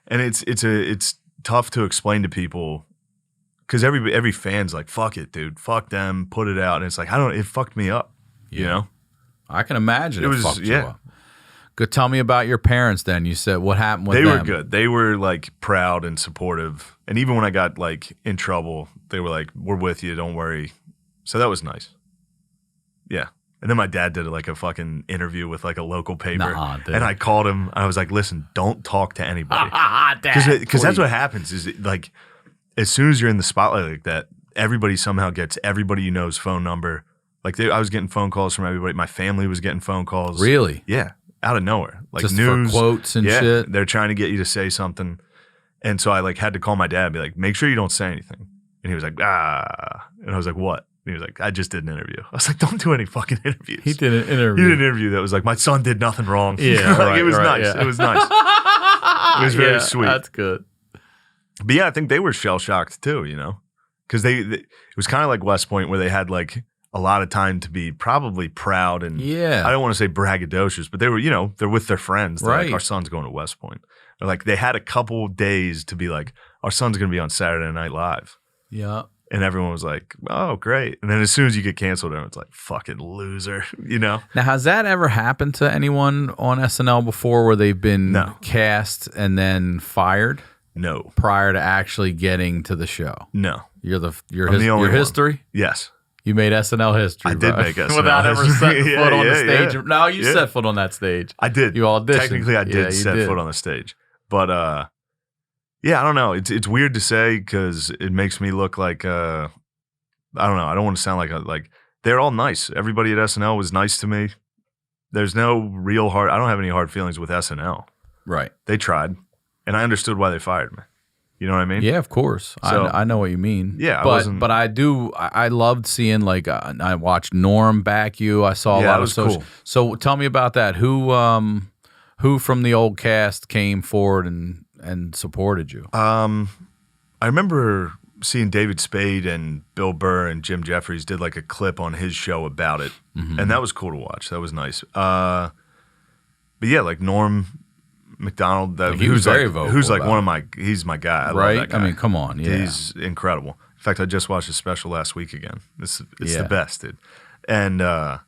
and it's tough to explain to people because every fan's like, fuck it, dude. Fuck them. Put it out. And it's like, it fucked me up. Yeah. You know? I can imagine it fucked you up. Good. Tell me about your parents then. You said what happened with them? They were good. They were like proud and supportive. And even when I got like in trouble, they were like, we're with you. Don't worry. So that was nice. Yeah. And then my dad did like a fucking interview with like a local paper. And I called him. I was like, listen, don't talk to anybody. Because that's what happens is like as soon as you're in the spotlight like that, everybody somehow gets everybody you know's phone number. Like I was getting phone calls from everybody. My family was getting phone calls. Really? Yeah. Out of nowhere. Like just news. For quotes and shit? They're trying to get you to say something. And so I like had to call my dad and be like, make sure you don't say anything. And he was like, And I was like, what? And he was like, I just did an interview. I was like, don't do any fucking interviews. He did an interview. He did an interview that was like, my son did nothing wrong. Yeah, like, it was nice. Yeah. It was nice. It was very sweet. That's good. But yeah, I think they were shell shocked too, you know, because it was kind of like West Point where they had like a lot of time to be probably proud and I don't want to say braggadocious, but they were, you know, they're with their friends. They're like, our son's going to West Point. Or like they had a couple days to be like, our son's going to be on Saturday Night Live. Yeah. And everyone was like, oh, great. And then as soon as you get canceled, everyone's like, fucking loser, you know? Now, has that ever happened to anyone on SNL before where they've been cast and then fired? No. Prior to actually getting to the show? No. Your history? Yes. You made SNL history. I did make SNL without history. ever setting foot on the stage. Yeah. No, you set foot on that stage. I did. You auditioned. Technically, I did set foot on the stage. But yeah, I don't know. It's weird to say because it makes me look like I don't know. I don't want to sound like they're all nice. Everybody at SNL was nice to me. There's no real I don't have any hard feelings with SNL. Right. They tried, and I understood why they fired me. You know what I mean? Yeah, of course. So- I know what you mean. Yeah, I but wasn't- I loved seeing like I watched Norm back you. I saw a Yeah, lot that of was social. cool. So tell me about that. Who from the old cast came forward and supported you? I remember seeing David Spade and Bill Burr and Jim Jeffries did like a clip on his show about it, and that was cool to watch. That was nice. But yeah, like Norm Macdonald, He was very vocal who's like about one of my, he's my guy. I love Right? that guy. I mean, come on. Yeah. He's incredible. In fact, I just watched his special last week again. It's Yeah. the best, dude. And yeah,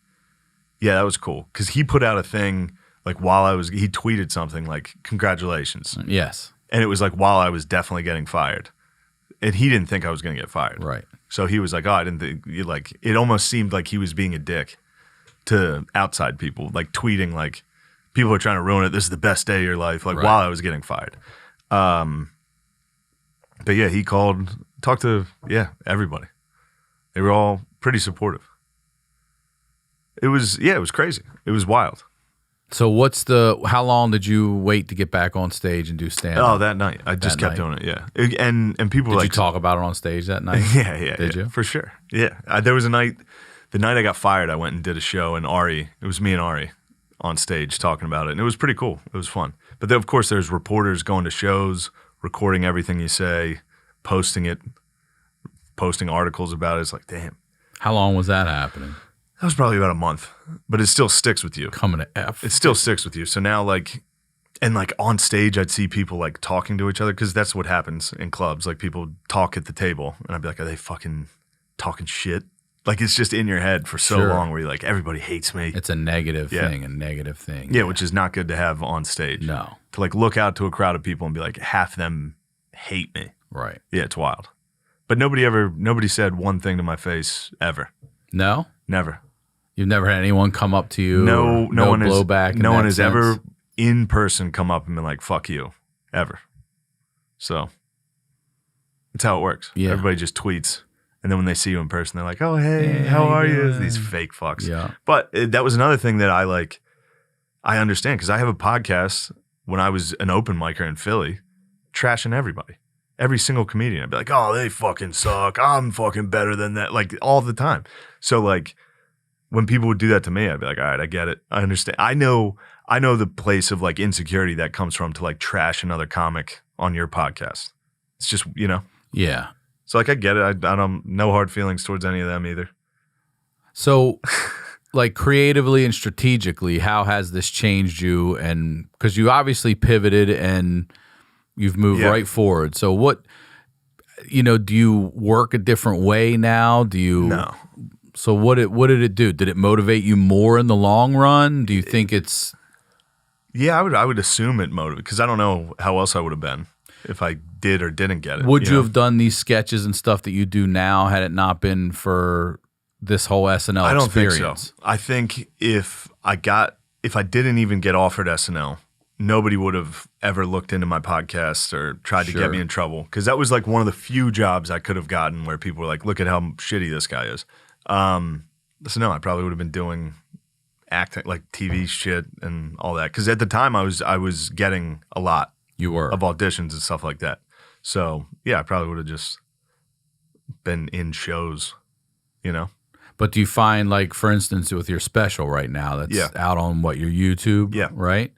that was cool because he put out a thing like he tweeted something like "Congratulations," Yes. and it was like while I was definitely getting fired, and he didn't think I was going to get fired. Right. So he was like, "Oh, I didn't think." Like it almost seemed like he was being a dick to outside people, like tweeting like people are trying to ruin it. This is the best day of your life. Like Right. while I was getting fired. But yeah, he talked to everybody. They were all pretty supportive. It was crazy. It was wild. So how long did you wait to get back on stage and do stand up? Oh, that night I just kept doing it. Yeah, and people Did were you like, talk about it on stage that night? yeah. Did you? For sure. Yeah, there was a night. The night I got fired, I went and did a show, and it was me and Ari on stage talking about it, and it was pretty cool. It was fun. But then, of course, there's reporters going to shows, recording everything you say, posting it, posting articles about it. It's like, damn. How long was that happening? That was probably about a month, but it still sticks with you. Coming to F. It still sticks with you. So now, like on stage, I'd see people like talking to each other because that's what happens in clubs. Like people talk at the table, and I'd be like, are they fucking talking shit? Like it's just in your head for so Sure. long where you're like, everybody hates me. It's a negative Yeah. thing. Yeah, which is not good to have on stage. No. To like look out to a crowd of people and be like, half them hate me. Right. Yeah, it's wild. But nobody said one thing to my face ever. No? Never. You've never had anyone come up to you? No one blowback. no one has ever in person come up and been like, fuck you. Ever. So that's how it works. Yeah. Everybody just tweets. And then when they see you in person, they're like, oh, hey, how are you? These fake fucks. Yeah. But that was another thing that I understand because I have a podcast when I was an open micer in Philly, trashing everybody. Every single comedian. I'd be like, oh, they fucking suck. I'm fucking better than that. Like all the time. So like when people would do that to me, I'd be like, all right, I get it. I understand. I know the place of like insecurity that comes from to like trash another comic on your podcast. It's just, Yeah. So like I get it. I don't no hard feelings towards any of them either. So, like creatively and strategically, how has this changed you? And because you obviously pivoted and you've moved Yeah. right forward. So what, do you work a different way now? Do you? No. So what did it do? Did it motivate you more in the long run? Do you think it's? Yeah, I would assume it motivated because I don't know how else I would have been if I did or didn't get it. Would you know? have done these sketches and stuff that you do now had it not been for this whole SNL I don't experience? think so. I think if I didn't even get offered SNL, nobody would have ever looked into my podcast or tried to Sure. get me in trouble because that was like one of the few jobs I could have gotten where people were like, look at how shitty this guy is. So no, I probably would have been doing acting like TV shit and all that because at the time I was getting a lot You were. of auditions and stuff like that. So yeah, I probably would have just been in shows, But do you find, like, for instance, with your special right now that's Yeah. out on your YouTube, Yeah. right?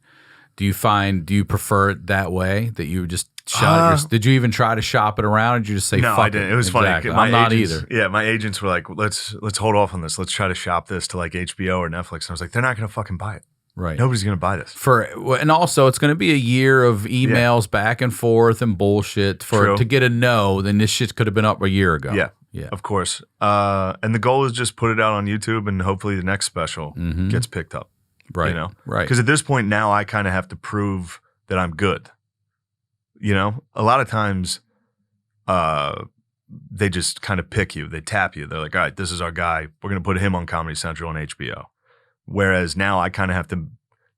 Do you prefer it that way, that you just shot did you even try to shop it around, or did you just say, No, fuck I didn't. It was Exactly. funny. I'm not either. Yeah, my agents were like, let's hold off on this. Let's try to shop this to like HBO or Netflix. And I was like, they're not going to fucking buy it. Right. Nobody's going to buy this. And also, it's going to be a year of emails back and forth and bullshit True. to get a no. Then this shit could have been up a year ago. Yeah. Yeah. Of course. And the goal is just put it out on YouTube and hopefully the next special gets picked up. Right. Right. Because at this point now I kind of have to prove that I'm good. A lot of times they just kind of pick you. They tap you. They're like, all right, this is our guy. We're going to put him on Comedy Central and HBO. Whereas now I kind of have to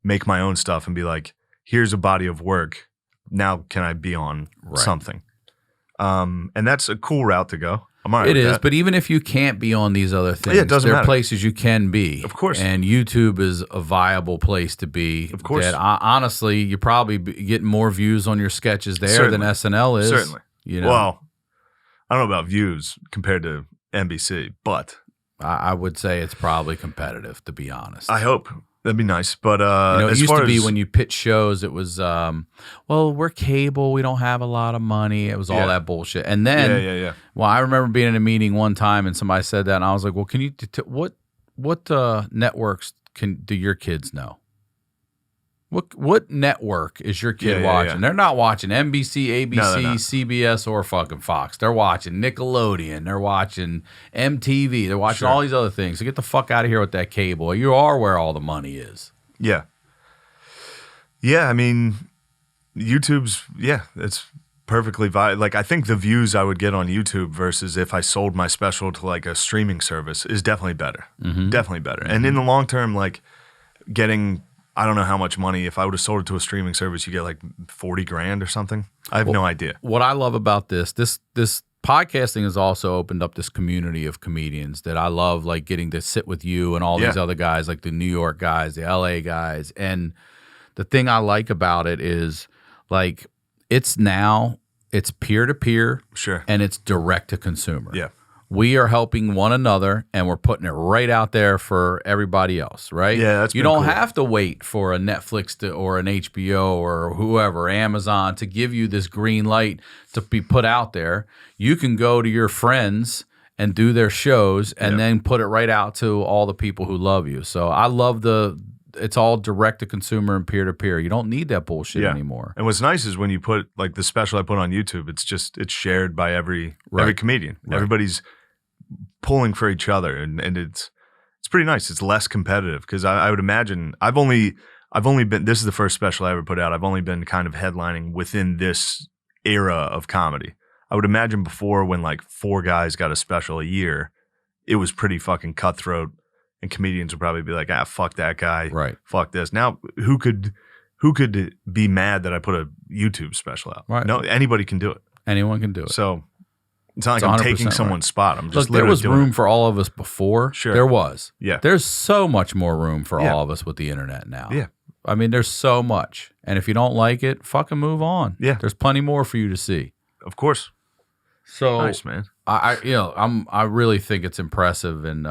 make my own stuff and be like, here's a body of work. Now can I be on something? And that's a cool route to go. I'm all right It with is, that. but even if you can't be on these other things, it doesn't there are matter. places you can be. Of course. And YouTube is a viable place to be. Of course. That, honestly, you're probably getting more views on your sketches there Certainly. than SNL is. Certainly. You know? Well, I don't know about views compared to NBC, but I would say it's probably competitive, to be honest. I hope. That'd be nice. But it as used far to be as, when you pitch shows, it was, well, we're cable, we don't have a lot of money. It was all that bullshit. And then, yeah. well, I remember being in a meeting one time and somebody said that, and I was like, well, can you, what networks do your kids know? What network is your kid watching? Yeah. They're not watching NBC, ABC, No, CBS, or fucking Fox. They're watching Nickelodeon. They're watching MTV. They're watching all these other things. So get the fuck out of here with that cable. You are where all the money is. Yeah. Yeah, I mean, YouTube's, it's perfectly viable. Like, I think the views I would get on YouTube versus if I sold my special to like a streaming service is definitely better. Definitely better. And in the long term, like getting, I don't know how much money, if I would have sold it to a streaming service, you get like 40 grand or something. I have no idea. What I love about this podcasting has also opened up this community of comedians that I love, like getting to sit with you and all these other guys, like the New York guys, the LA guys. And the thing I like about it is like it's peer-to-peer and it's direct to consumer. Yeah. We are helping one another, and we're putting it right out there for everybody else, right? Yeah, that's you been don't cool. have to wait for a Netflix or an HBO or whoever, Amazon, to give you this green light to be put out there. You can go to your friends and do their shows, and then put it right out to all the people who love you. So I love it's all direct to consumer and peer to peer. You don't need that bullshit anymore. And what's nice is when you put like the special I put on YouTube, it's shared by every comedian. Right. Everybody's pulling for each other, and it's pretty nice. It's less competitive because I would imagine I've only been, this is the first special I ever put out. I've only been kind of headlining within this era of comedy. I would imagine before, when like 4 guys got a special a year, it was pretty fucking cutthroat, and comedians would probably be like, fuck that guy, Right? fuck this. Now who could be mad that I put a YouTube special out? Right. No, anybody can do it. Anyone can do it. So it's not It's like I'm 100% taking right. someone's spot. I'm just Look, there literally was doing room it. for all of us before. Sure. There was. Yeah. There's so much more room for Yeah. all of us with the internet now. Yeah. I mean, there's so much. And if you don't like it, fucking move on. Yeah. There's plenty more for you to see. Of course. So Nice, man. I really think it's impressive, and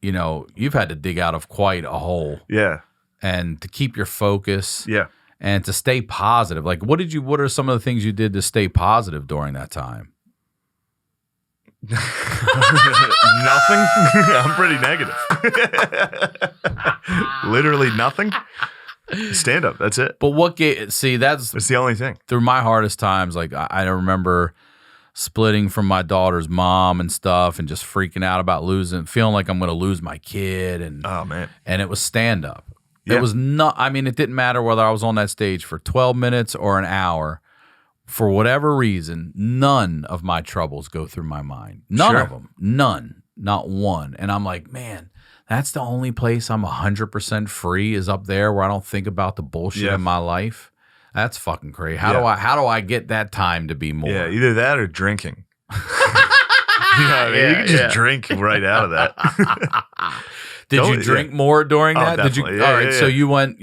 you've had to dig out of quite a hole, Yeah. and to keep your focus, Yeah. and to stay positive. Like, what are some of the things you did to stay positive during that time? Nothing. I'm pretty negative. Literally nothing. Stand up. That's it. But that's That's the only thing. through my hardest times. Like, I remember splitting from my daughter's mom and stuff, and just freaking out about feeling like I'm going to lose my kid. And Oh man. and it was stand up. Yeah. It was not, I mean, it didn't matter whether I was on that stage for 12 minutes or an hour. For whatever reason, none of my troubles go through my mind. None Sure. of them. None. Not one. And I'm like, man, that's the only place I'm 100% free, is up there, where I don't think about the bullshit in my life. That's fucking crazy. How do I get that time to be more? Yeah. Either that or drinking. You know what I mean? You can just drink right out of that. Did you drink more during that? Did you? definitely. Yeah, all right. yeah, So yeah. you went.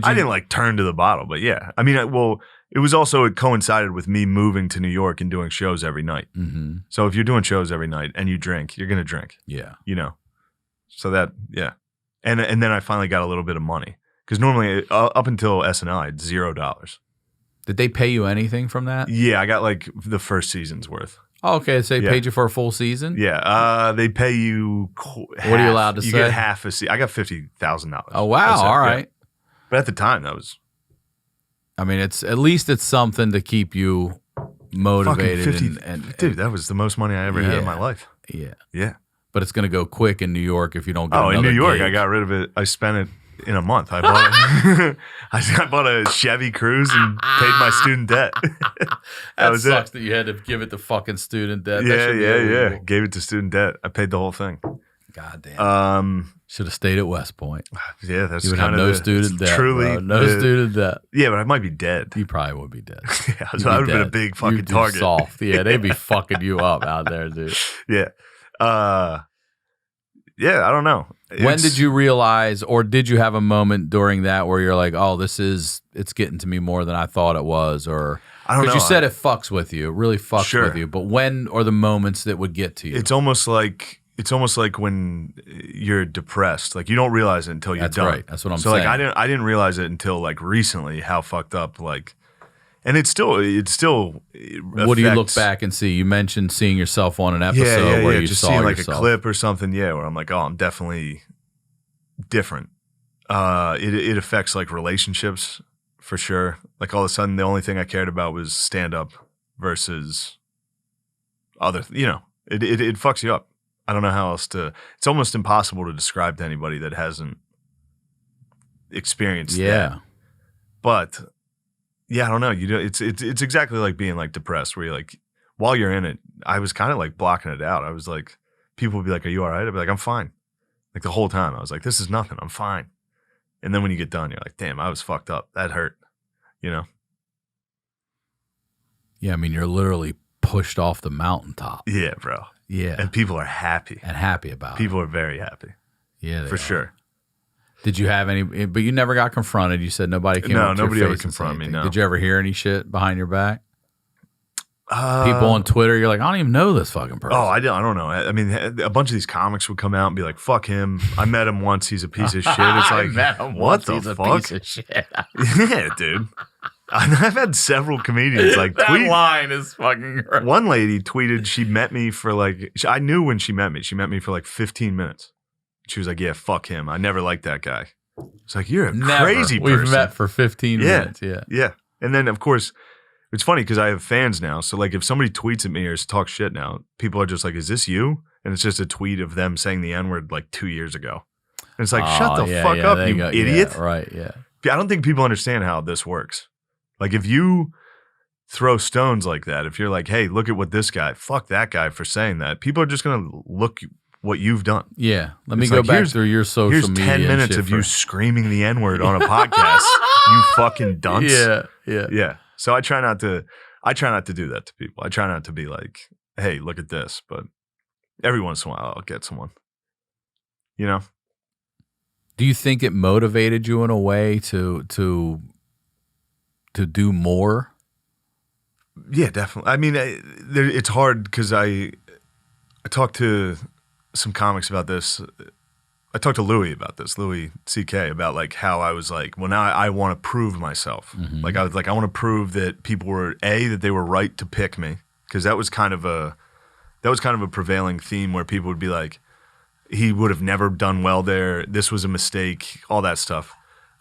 I didn't like turn to the bottle, but yeah. I mean, it was also, it coincided with me moving to New York and doing shows every night. Mm-hmm. So if you're doing shows every night and you drink, you're gonna drink. Yeah. So that, yeah. And then I finally got a little bit of money, because normally up until SNL I had $0. Did they pay you anything from that? Yeah, I got like the first season's worth. Oh, okay. So they Yeah. paid you for a full season? Yeah, they pay you. What are you allowed to you say? get half a season. I got $50,000. Oh, wow. That's it, All yeah. right. But at the time, that was I mean, it's at least it's something to keep you motivated. fucking 50. and Dude, that was the most money I ever had in my life. yeah. Yeah. But it's going to go quick in New York if you don't get Oh, in another New York, gig. I got rid of it. I spent it in a month. I bought I bought a Chevy Cruze and paid my student debt. That was sucks it. that you had to give it to fucking student debt. That Yeah, should be yeah, yeah. illegal. Gave it to student debt. I paid the whole thing. God damn. Should have stayed at West Point. Yeah, that's You would kind have of no student debt. Truly, Bro. No student debt. Yeah, but I might be dead. You probably would be dead. Yeah, so I would have been a big fucking You'd be target. Soft. Yeah, they'd be fucking you up out there, dude. Yeah. Yeah, I don't know. When did you realize, or did you have a moment during that where you're like, oh, it's getting to me more than I thought it was? Or I don't know. Because you said it fucks with you, it really fucks Sure. with you. But when are the moments that would get to you? It's almost like when you're depressed. Like you don't realize it until you're That's done. right. That's what I'm so saying. like I didn't realize it until like recently how fucked up like, and it still. What do you look back and see? You mentioned seeing yourself on an episode where you just saw seeing like yourself. a clip or something. Yeah, where I'm like, oh, I'm definitely different. It affects like relationships for sure. Like all of a sudden, the only thing I cared about was stand up versus other. It fucks you up. I don't know how else to. It's almost impossible to describe to anybody that hasn't experienced that. But yeah, I don't know. It's exactly like being like depressed, where you're like, while you're in it, I was kind of like blocking it out. I was like, people would be like, "Are you all right?" I'd be like, "I'm fine." Like the whole time, I was like, "This is nothing. I'm fine." And then when you get done, you're like, "Damn, I was fucked up. That hurt." Yeah, I mean, you're literally pushed off the mountaintop. Yeah, bro. Yeah, and people are happy about it. People are very happy. Yeah, for sure. Did you have any? But you never got confronted. You said nobody came. No, up to nobody your ever face and said confronted me. anything. No. Did you ever hear any shit behind your back? People on Twitter, you're like, I don't even know this fucking person. Oh, I don't know. I mean, a bunch of these comics would come out and be like, "Fuck him. I met him once. He's a piece of shit." It's like, what the fuck? A piece of shit. Yeah, dude. I've had several comedians like that tweet. line is fucking great. One lady tweeted she met me for like, I knew when she met me. She met me for like 15 minutes. She was like, "Yeah, fuck him. I never liked that guy." It's like, you're a crazy person. We've met for 15 minutes. Yeah. Yeah. And then, of course, it's funny because I have fans now. So, like, if somebody tweets at me or talks shit now, people are just like, "Is this you?" And it's just a tweet of them saying the N-word like 2 years ago. And it's like, shut the fuck up, you idiot. Yeah, right, yeah. I don't think people understand how this works. Like, if you throw stones like that, if you're like, "Hey, look at what this guy, fuck that guy for saying that," people are just going to look what you've done. Yeah. Let me go back through your social media. Here's 10 minutes of you screaming the N-word on a podcast, you fucking dunce. Yeah. So I try not to do that to people. I try not to be like, "Hey, look at this." But every once in a while I'll get someone. Do you think it motivated you in a way to do more? Yeah, definitely. I mean, it's hard because I talked to some comics about this. I talked to Louis about this, Louis C.K., about like how I was like, well, now I want to prove myself. Mm-hmm. Like I was like, I want to prove that people were that they were right to pick me, because that was kind of a prevailing theme where people would be like, he would have never done well there. This was a mistake, all that stuff.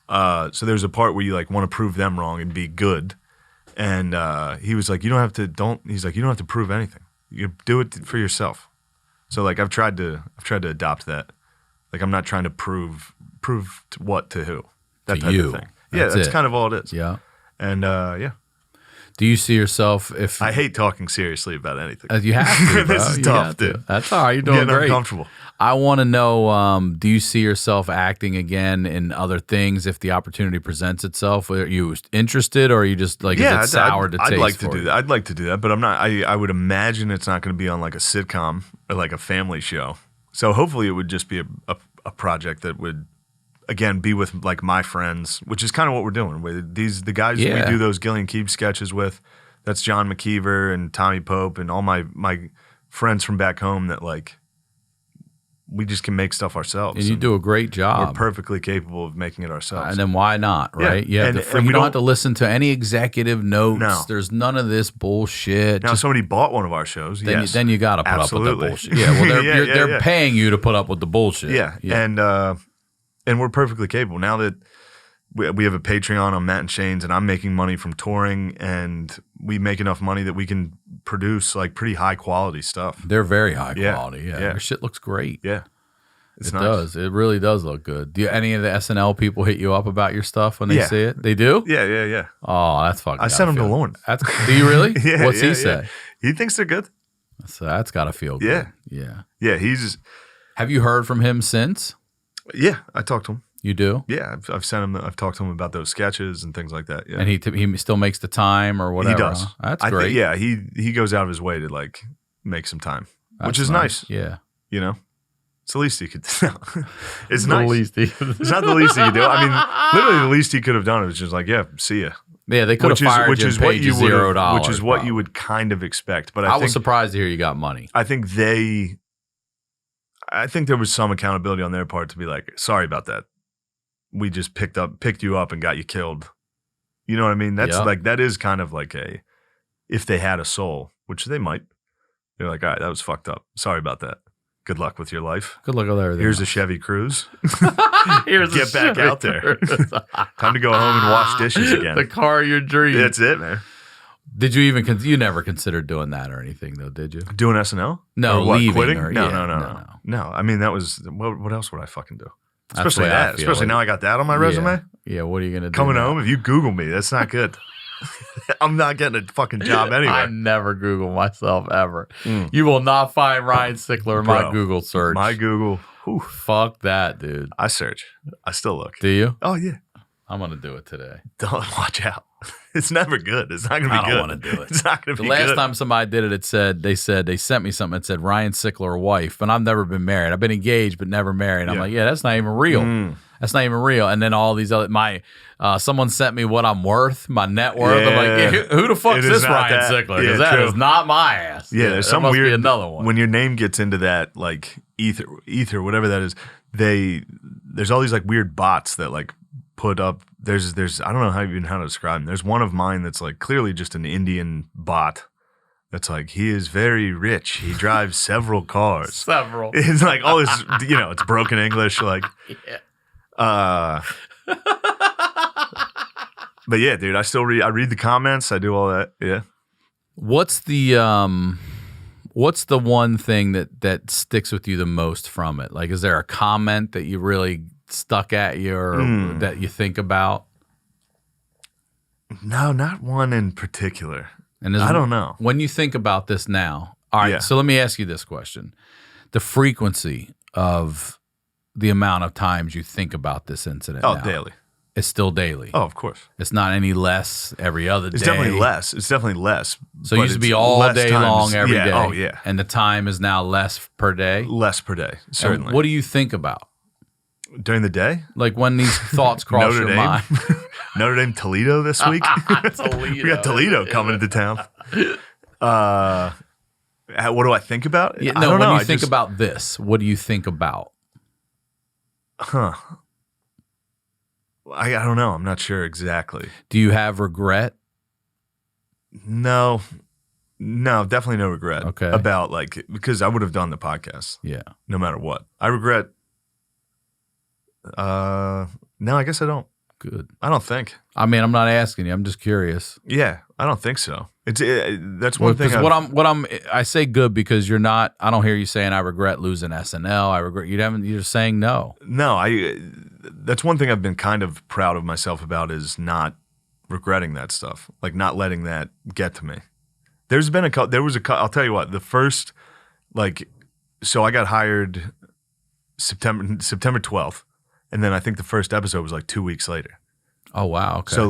So there's a part where you like want to prove them wrong and be good. And he was like, you don't have to prove anything. You do it for yourself. So like I've tried to adopt that. Like I'm not trying to prove what to who. That type of thing. Yeah, that's kind of all it is. Yeah. And yeah. Do you see yourself if I hate talking seriously about anything. You have to, bro. This is tough, dude. That's all right. You're doing great. Uncomfortable. I want to know, do you see yourself acting again in other things if the opportunity presents itself? Are you interested, or are you just like, is it sour to taste? I'd like to do that. I'd like to do that, but I'm not. I would imagine it's not going to be on like a sitcom or like a family show. So hopefully it would just be a project that would, again, be with like my friends, which is kind of what we're doing. With the guys that we do those Gillian Keefe sketches with, that's John McKeever and Tommy Pope and all my friends from back home that like, we just can make stuff ourselves. And you do a great job. We're perfectly capable of making it ourselves. And then why not, right? Yeah. You don't have to listen to any executive notes. No. There's none of this bullshit. Now, somebody bought one of our shows, then you got to put up with the bullshit. Yeah, well, they're paying you to put up with the bullshit. Yeah. And we're perfectly capable. Now that we have a Patreon on Matt and Shane's, and I'm making money from touring, and we make enough money that we can produce like pretty high quality stuff. They're very high quality. Yeah. Your shit looks great. Yeah. It does. It really does look good. Do any of the SNL people hit you up about your stuff when they see it? They do? Yeah. Oh, that's fucking. I sent them to Lauren. Do you really? Yeah. What's he say? He thinks they're good. So that's got to feel good. Yeah. He's Have you heard from him since? Yeah, I talked to him. You do? Yeah, I've sent him. I've talked to him about those sketches and things like that. Yeah, And he still makes the time or whatever. he does. Huh? That's great. Yeah, he goes out of his way to like make some time, which That's is nice. Yeah. You know, it's the least he could do. It's The nice. least he- It's not the least he could do. I mean, literally the least he could have done was just like, yeah, see ya. Yeah, they could have fired you and paid you $0. Which is what you would kind of expect. But I think, was surprised to hear you got money. I think there was some accountability on their part to be like, sorry about that. We just picked you up and got you killed. You know what I mean? That's like, that is kind of like if they had a soul, which they might, they're like, all right, that was fucked up. Sorry about that. Good luck with your life. Good luck with everything. Here's a Chevy Cruze. Get back out there. Time to go home and wash dishes again. The car of your dreams. That's it, man. Did you even you never considered doing that or anything though, did you? Doing SNL? No, Or what, leaving. quitting? Or, No. No, I mean, that was, what else would I fucking do? That's Especially the way I that. feel. Especially now I got that on my resume. Yeah, what are you going to do? Coming now? home, if you Google me, that's not good. I'm not getting a fucking job anyway. I never Google myself ever. You will not find Ryan Sickler in my Bro, Google search. My Google. Whew, Fuck that, dude. I search. I still look. Do you? Oh, yeah. I'm going to do it today. Don't watch out. It's never good. It's not going to be I good. don't want to do it. It's not going to The be good. last time somebody did it, they sent me something that said Ryan Sickler wife, and I've never been married. I've been engaged but never married. I'm like, yeah, that's not even real. That's not even real. And then all these other someone sent me what I'm worth, my net worth. I'm like, yeah, who the fuck's this Ryan Sickler? Because that is not my ass. Yeah, there's some must weird be another one. When your name gets into that, like ether, whatever that is, there's all these like weird bots that like put up. There's I don't know how to describe them. There's one of mine that's like clearly just an Indian bot. That's like, he is very rich. He drives several cars. Several. It's like all this, it's broken English. Like, but yeah, dude, I still read the comments. I do all that. Yeah. What's the one thing that sticks with you the most from it? Like, is there a comment that you really stuck at you or that you think about? No, not one in particular. And I don't know. When you think about this now, all right, so let me ask you this question. The frequency of the amount of times you think about this incident now, daily. It's still daily. Oh, of course. It's not any less every other day. It's definitely less. So it used to be all day long every day. Oh, yeah. And the time is now less per day? Less per day, certainly. And what do you think about? During the day? Like when these thoughts cross your mind? Notre Dame Toledo this week? Toledo. We got Toledo coming into town. What do I think about? Yeah, I don't know. When you think about this, what do you think about? Huh. I don't know. I'm not sure exactly. Do you have regret? No, definitely no regret. Okay. About because I would have done the podcast. Yeah. No matter what. I regret. No, I guess I don't. Good. I don't think. I mean, I'm not asking you. I'm just curious. Yeah, I don't think so. That's one thing. I say good because you're not. I don't hear you saying I regret losing SNL. I regret you haven't. You're saying no. No, that's one thing I've been kind of proud of myself about is not regretting that stuff, like not letting that get to me. I'll tell you what. The first, so I got hired September 12th, and then I think the first episode was like 2 weeks later. Oh wow. Okay. So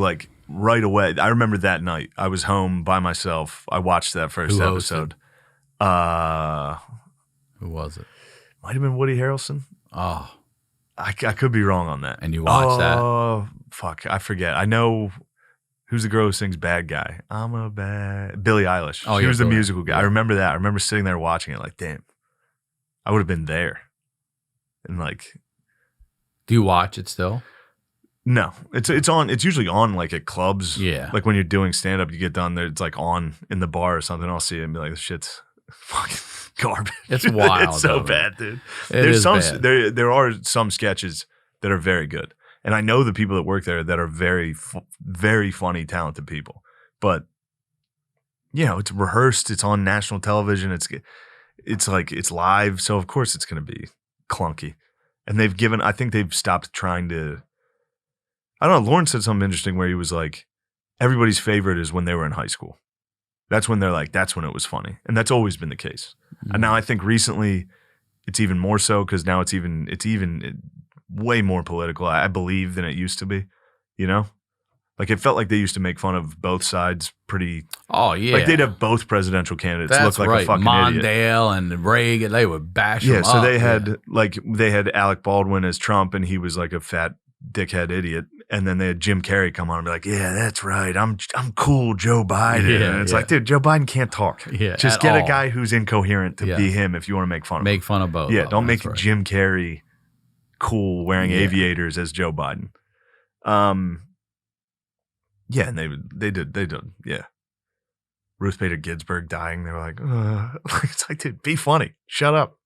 right away, I remember that night. I was home by myself. I watched that first episode. Who was it? Might have been Woody Harrelson. Oh, I could be wrong on that. And you watched that? Oh, fuck. I forget. I know who's the girl who sings Bad Guy. Billie Eilish. Oh, she was the musical guy. Yeah. I remember that. I remember sitting there watching it like, damn, I would have been there. And do you watch it still? no, it's on. It's usually on at clubs. Yeah. Like when you're doing stand up, you get done there. It's on in the bar or something. I'll see it and be like, this shit's fucking garbage. It's wild. It's so though, bad, dude. It is bad. There are some sketches that are very good, and I know the people that work there that are very very funny, talented people. But it's rehearsed. It's on national television. It's live, so of course it's going to be clunky. And I think they've stopped trying to. I don't know. Lauren said something interesting where he was like, everybody's favorite is when they were in high school. That's when they're like, that's when it was funny. And that's always been the case. Mm-hmm. And now I think recently It's even more so because now it's even way more political, I believe, than it used to be. You know, like it felt like they used to make fun of both sides pretty. Oh yeah, like they'd have both presidential candidates that's look like right. a fucking idiot. Mondale and Reagan, they would bash Yeah, them so up. they had Alec Baldwin as Trump, and he was like a fat dickhead idiot. And then they had Jim Carrey come on and be like, "Yeah, that's right. I'm cool, Joe Biden." Yeah, and it's like, dude, Joe Biden can't talk. Yeah, just at get all. a guy who's incoherent to be him if you want to make fun of him. Make fun of both. Yeah, of don't them, make that's right. Jim Carrey cool wearing aviators as Joe Biden. Yeah, and they did. Yeah. Ruth Bader Ginsburg dying. They were like, it's like, dude, be funny. Shut up.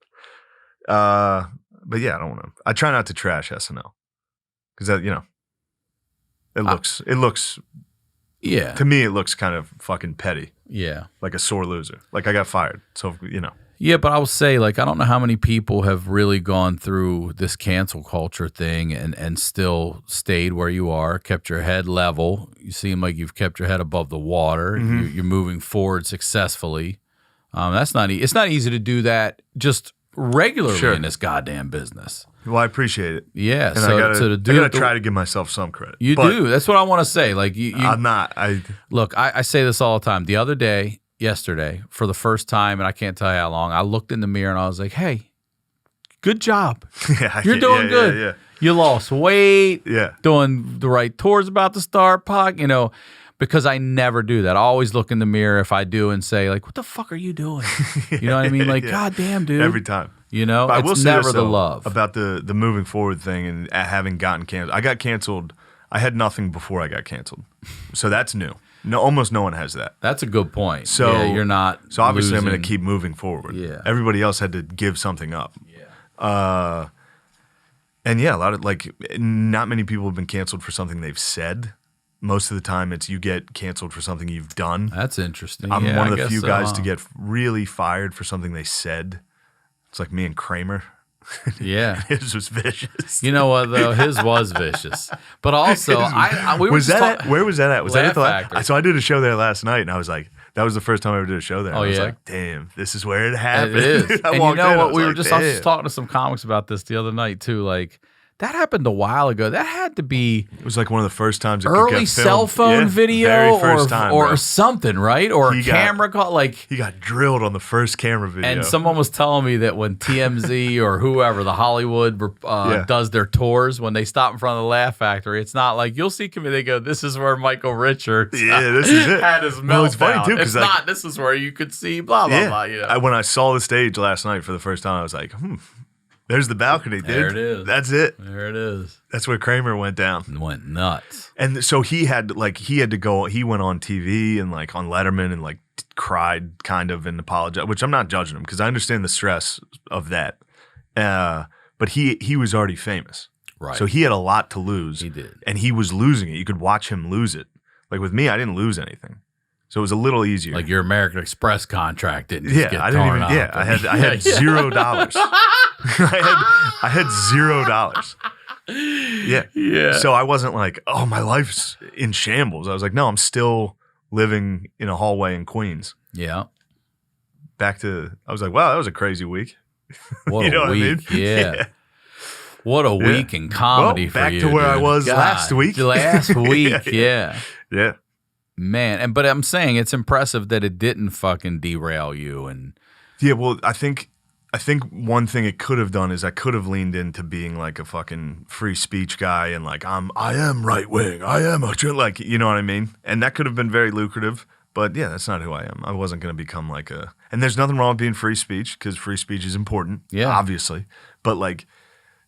But yeah, I don't want to. I try not to trash SNL because that, it looks. Yeah. To me, it looks kind of fucking petty. Yeah. Like a sore loser. Like I got fired. So, Yeah, but I will say, like, I don't know how many people have really gone through this cancel culture thing and still stayed where you are, kept your head level. You seem like you've kept your head above the water. Mm-hmm. You're moving forward successfully. It's not easy to do that just regularly in this goddamn business. Well, I appreciate it. Yeah, And so I to do gotta it, try to give myself some credit. you But do. That's what I want to say. Like I'm not. Look, I say this all the time. The other day, yesterday, for the first time, and I can't tell you how long, I looked in the mirror and I was like, "Hey, good job. You're doing good. Yeah. You lost weight. Yeah. Doing the right tours about to start, because I never do that. I always look in the mirror if I do and say, like, what the fuck are you doing? You know what I mean? Like, Yeah. God damn, dude. Every time. But I will it's say never this, the though, love. about the moving forward thing and having gotten canceled. I got canceled. I had nothing before I got canceled, so that's new. No, almost no one has that. That's a good point. So yeah, you're not. So obviously, I'm going losing. to keep moving forward. Yeah. Everybody else had to give something up. Yeah. And yeah, a lot of not many people have been canceled for something they've said. Most of the time, it's you get canceled for something you've done. That's interesting. I'm Yeah, one I of the guess few so, guys huh? to get really fired for something they said. It's like me and Kramer. Yeah. His was vicious. You know what though? His was vicious, but also we were Was just that where was that at? Was Laugh that at the Factory. So I did a show there last night, and I was like, that was the first time I ever did a show there. Oh, I was yeah? like, damn, this is where it happened. It is. I And you walked know in, I what? was We were like, just I was damn. just talking to some comics about this the other night too. Like that happened a while ago. That had to be It was like one of the first times it early got filmed. cell phone Yeah, video very first time, bro. or something, right? Or He a got- camera call. Like, He got drilled on the first camera video. and someone was telling me that when TMZ or whoever, the Hollywood does their tours, when they stop in front of the Laugh Factory, it's not like you'll see they go, "This is where Michael Richards Yeah, this is it. had his meltdown." Well, it's funny, too, 'cause, It's like- not. This is where you could see blah blah blah. You know? When I saw the stage last night for the first time, I was like, there's the balcony, dude. There it is. That's it. There it is. That's where Kramer went down. It went nuts. And so he had to go. He went on TV and like on Letterman and like cried kind of and apologized, which I'm not judging him because I understand the stress of that. But he was already famous, Right. so he had a lot to lose. He did. and he was losing it. You could watch him lose it. Like with me, I didn't lose anything, so it was a little easier. Like your American Express contract didn't just get I didn't torn even. up. Yeah, I had $0. I had $0. Yeah. Yeah. So I wasn't like, oh, my life's in shambles. I was like, no, I'm still living in a hallway in Queens. Yeah. I was like, wow, that was a crazy week. What You know a what I mean? week. Yeah. What a week in comedy Well, for back you. to where I dude. was last week. Last week, Yeah. Yeah. Man, but I'm saying it's impressive that it didn't fucking derail you. And Yeah. Well, I think one thing it could have done is I could have leaned into being like a fucking free speech guy and like I am right wing. I am like, you know what I mean? And that could have been very lucrative. But yeah, that's not who I am. I wasn't going to become like a. And there's nothing wrong with being free speech because free speech is important. Yeah. Obviously. But like,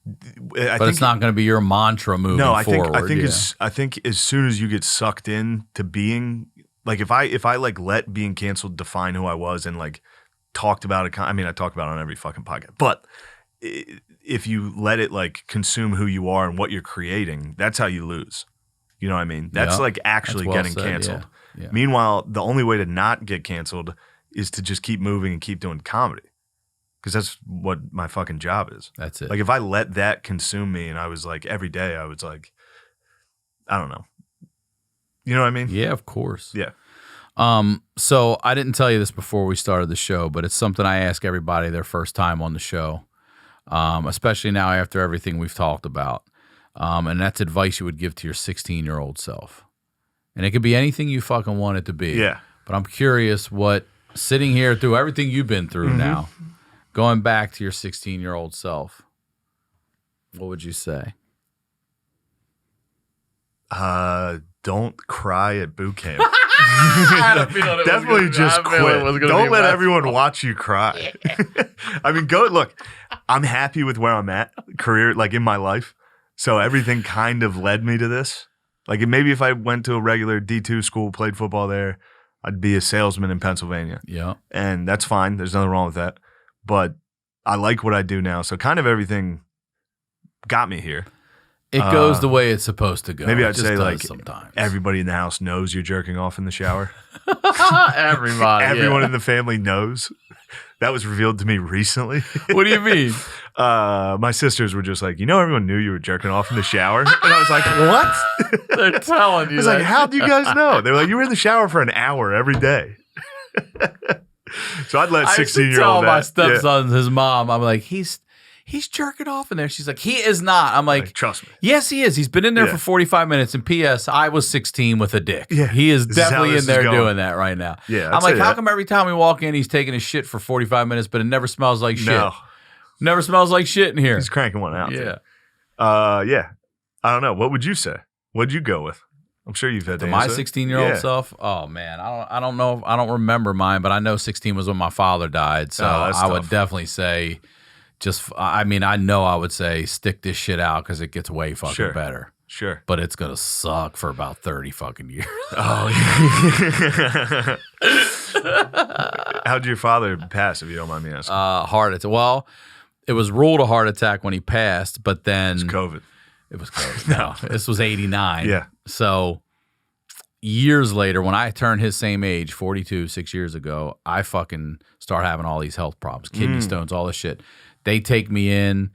I but think it's not going to be your mantra moving forward. I think as soon as you get sucked in to being like if I like let being canceled define who I was and like talked about it. I mean, I talk about it on every fucking podcast. But if you let it like consume who you are and what you're creating, that's how you lose. You know what I mean? That's Yeah. like actually That's well getting said, canceled. yeah. Yeah. Meanwhile, the only way to not get canceled is to just keep moving and keep doing comedy. Because that's what my fucking job is. That's it. Like if I let that consume me and I was like every day I was like, I don't know. You know what I mean? Yeah, of course. Yeah. So I didn't tell you this before we started the show, but it's something I ask everybody their first time on the show. especially now after everything we've talked about. And that's advice you would give to your 16-year-old self. And it could be anything you fucking want it to be. Yeah. But I'm curious what, sitting here through everything you've been through now, going back to your 16-year-old self, what would you say? Don't cry at boot camp. Definitely just quit. Don't let everyone watch you cry. I mean, look, I'm happy with where I'm at career, like in my life. So everything kind of led me to this. Like maybe if I went to a regular D2 school, played football there, I'd be a salesman in Pennsylvania. Yeah. And that's fine. There's nothing wrong with that. But I like what I do now. So kind of everything got me here. It goes the way it's supposed to go. Maybe It I'd just say does like sometimes. everybody in the house knows you're jerking off in the shower. Everybody. Everyone yeah. in the family knows. That was revealed to me recently. What do you mean? My sisters were just like, everyone knew you were jerking off in the shower. And I was like, what? They're telling you. I was like, how do you guys know? They were like, you were in the shower for an hour every day. So I'd let 16-year-old tell my stepson, his mom, I'm like, he's jerking off in there. She's like, he is not. I'm like, trust me. Yes, he is. He's been in there for 45 minutes. And P.S., I was 16 with a dick. Yeah. He is This is how definitely this in there is going. doing that right now. Yeah, I'm like, how come every time we walk in, he's taking a shit for 45 minutes, but it never smells like shit? No. Never smells like shit in here. He's cranking one out. Yeah. Dude. Yeah. I don't know. What would you say? What'd you go with? I'm sure you've had To the my answer. 16-year-old Yeah. self, oh man, I don't know. I don't remember mine, but I know 16 was when my father died. So Oh, that's I would tough. definitely say, I know I would say stick this shit out because it gets way fucking Sure. better. Sure. But it's gonna suck for about 30 fucking years. Oh, yeah. How'd your father pass, if you don't mind me asking? Heart attack. Well, it was ruled a heart attack when he passed, but then It's COVID. it was COVID. No, this was 89. Yeah. So years later, when I turned his same age, 42, 6 years ago, I fucking start having all these health problems, kidney stones, all this shit. They take me in.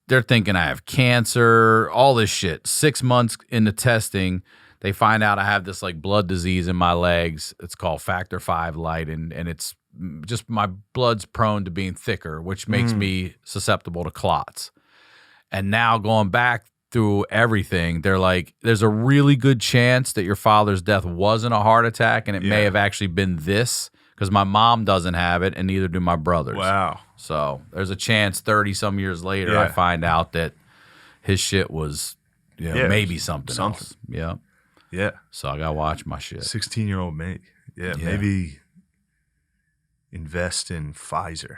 They're thinking I have cancer, all this shit. 6 months into testing, they find out I have this like blood disease in my legs. It's called factor V light, and it's just my blood's prone to being thicker, which makes me susceptible to clots. And now going back through everything, they're like, there's a really good chance that your father's death wasn't a heart attack, and it may have actually been this, because my mom doesn't have it, and neither do my brothers. Wow. So there's a chance 30-some years later I find out that his shit was maybe something else. Yeah. Yeah. So I got to watch my shit. 16-year-old mate. Yeah. Maybe invest in Pfizer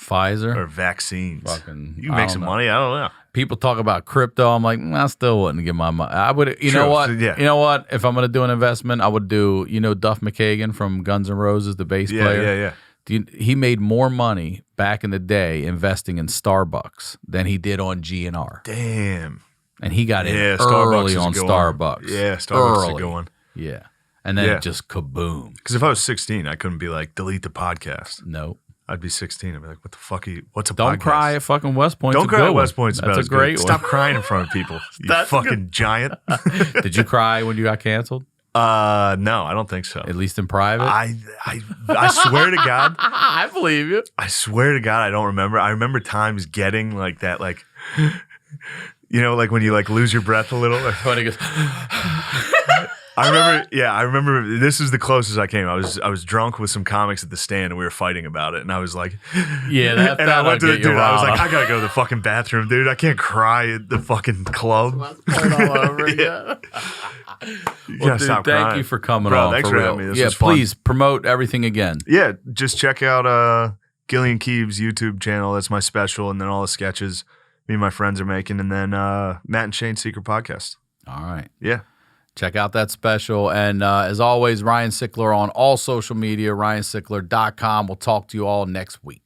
Pfizer? or vaccines. Fucking, You can make some money. I don't know. People talk about crypto. I'm like, I still wouldn't give my money. I would, you know what? Yeah. You know what? If I'm going to do an investment, I would do, Duff McKagan from Guns N' Roses, the bass player. Yeah. He made more money back in the day investing in Starbucks than he did on GNR. Damn. And he got in Starbucks early is on a good Starbucks. one. Yeah, Starbucks is a Early. good one. Yeah. And then it just kaboom. Because if I was 16, I couldn't be like, delete the podcast. No. I'd be 16. I'd be like, what the fuck are you? What's a Don't podcast? cry at fucking West Point. Don't cry at West Point. That's a great one. Stop crying in front of people, you fucking giant. Did you cry when you got canceled? No, I don't think so. At least in private? I swear to God. I believe you. I swear to God, I don't remember. I remember times getting like that, like, like when you like lose your breath a little. When he goes, I remember this is the closest I came. I was drunk with some comics at the stand and we were fighting about it. And I was like, yeah, and I went to the dude. I was like, I gotta go to the fucking bathroom, dude. I can't cry at the fucking club. all over again. You Well, gotta dude, stop thank crying. you for coming Bro, on. thanks for real. having me. This was fun. Please promote everything again. Yeah, just check out Gillian Keeves' YouTube channel. That's my special, and then all the sketches me and my friends are making, and then Matt and Shane's Secret Podcast. All right. Yeah. Check out that special. And as always, Ryan Sickler on all social media, ryansickler.com. We'll talk to you all next week.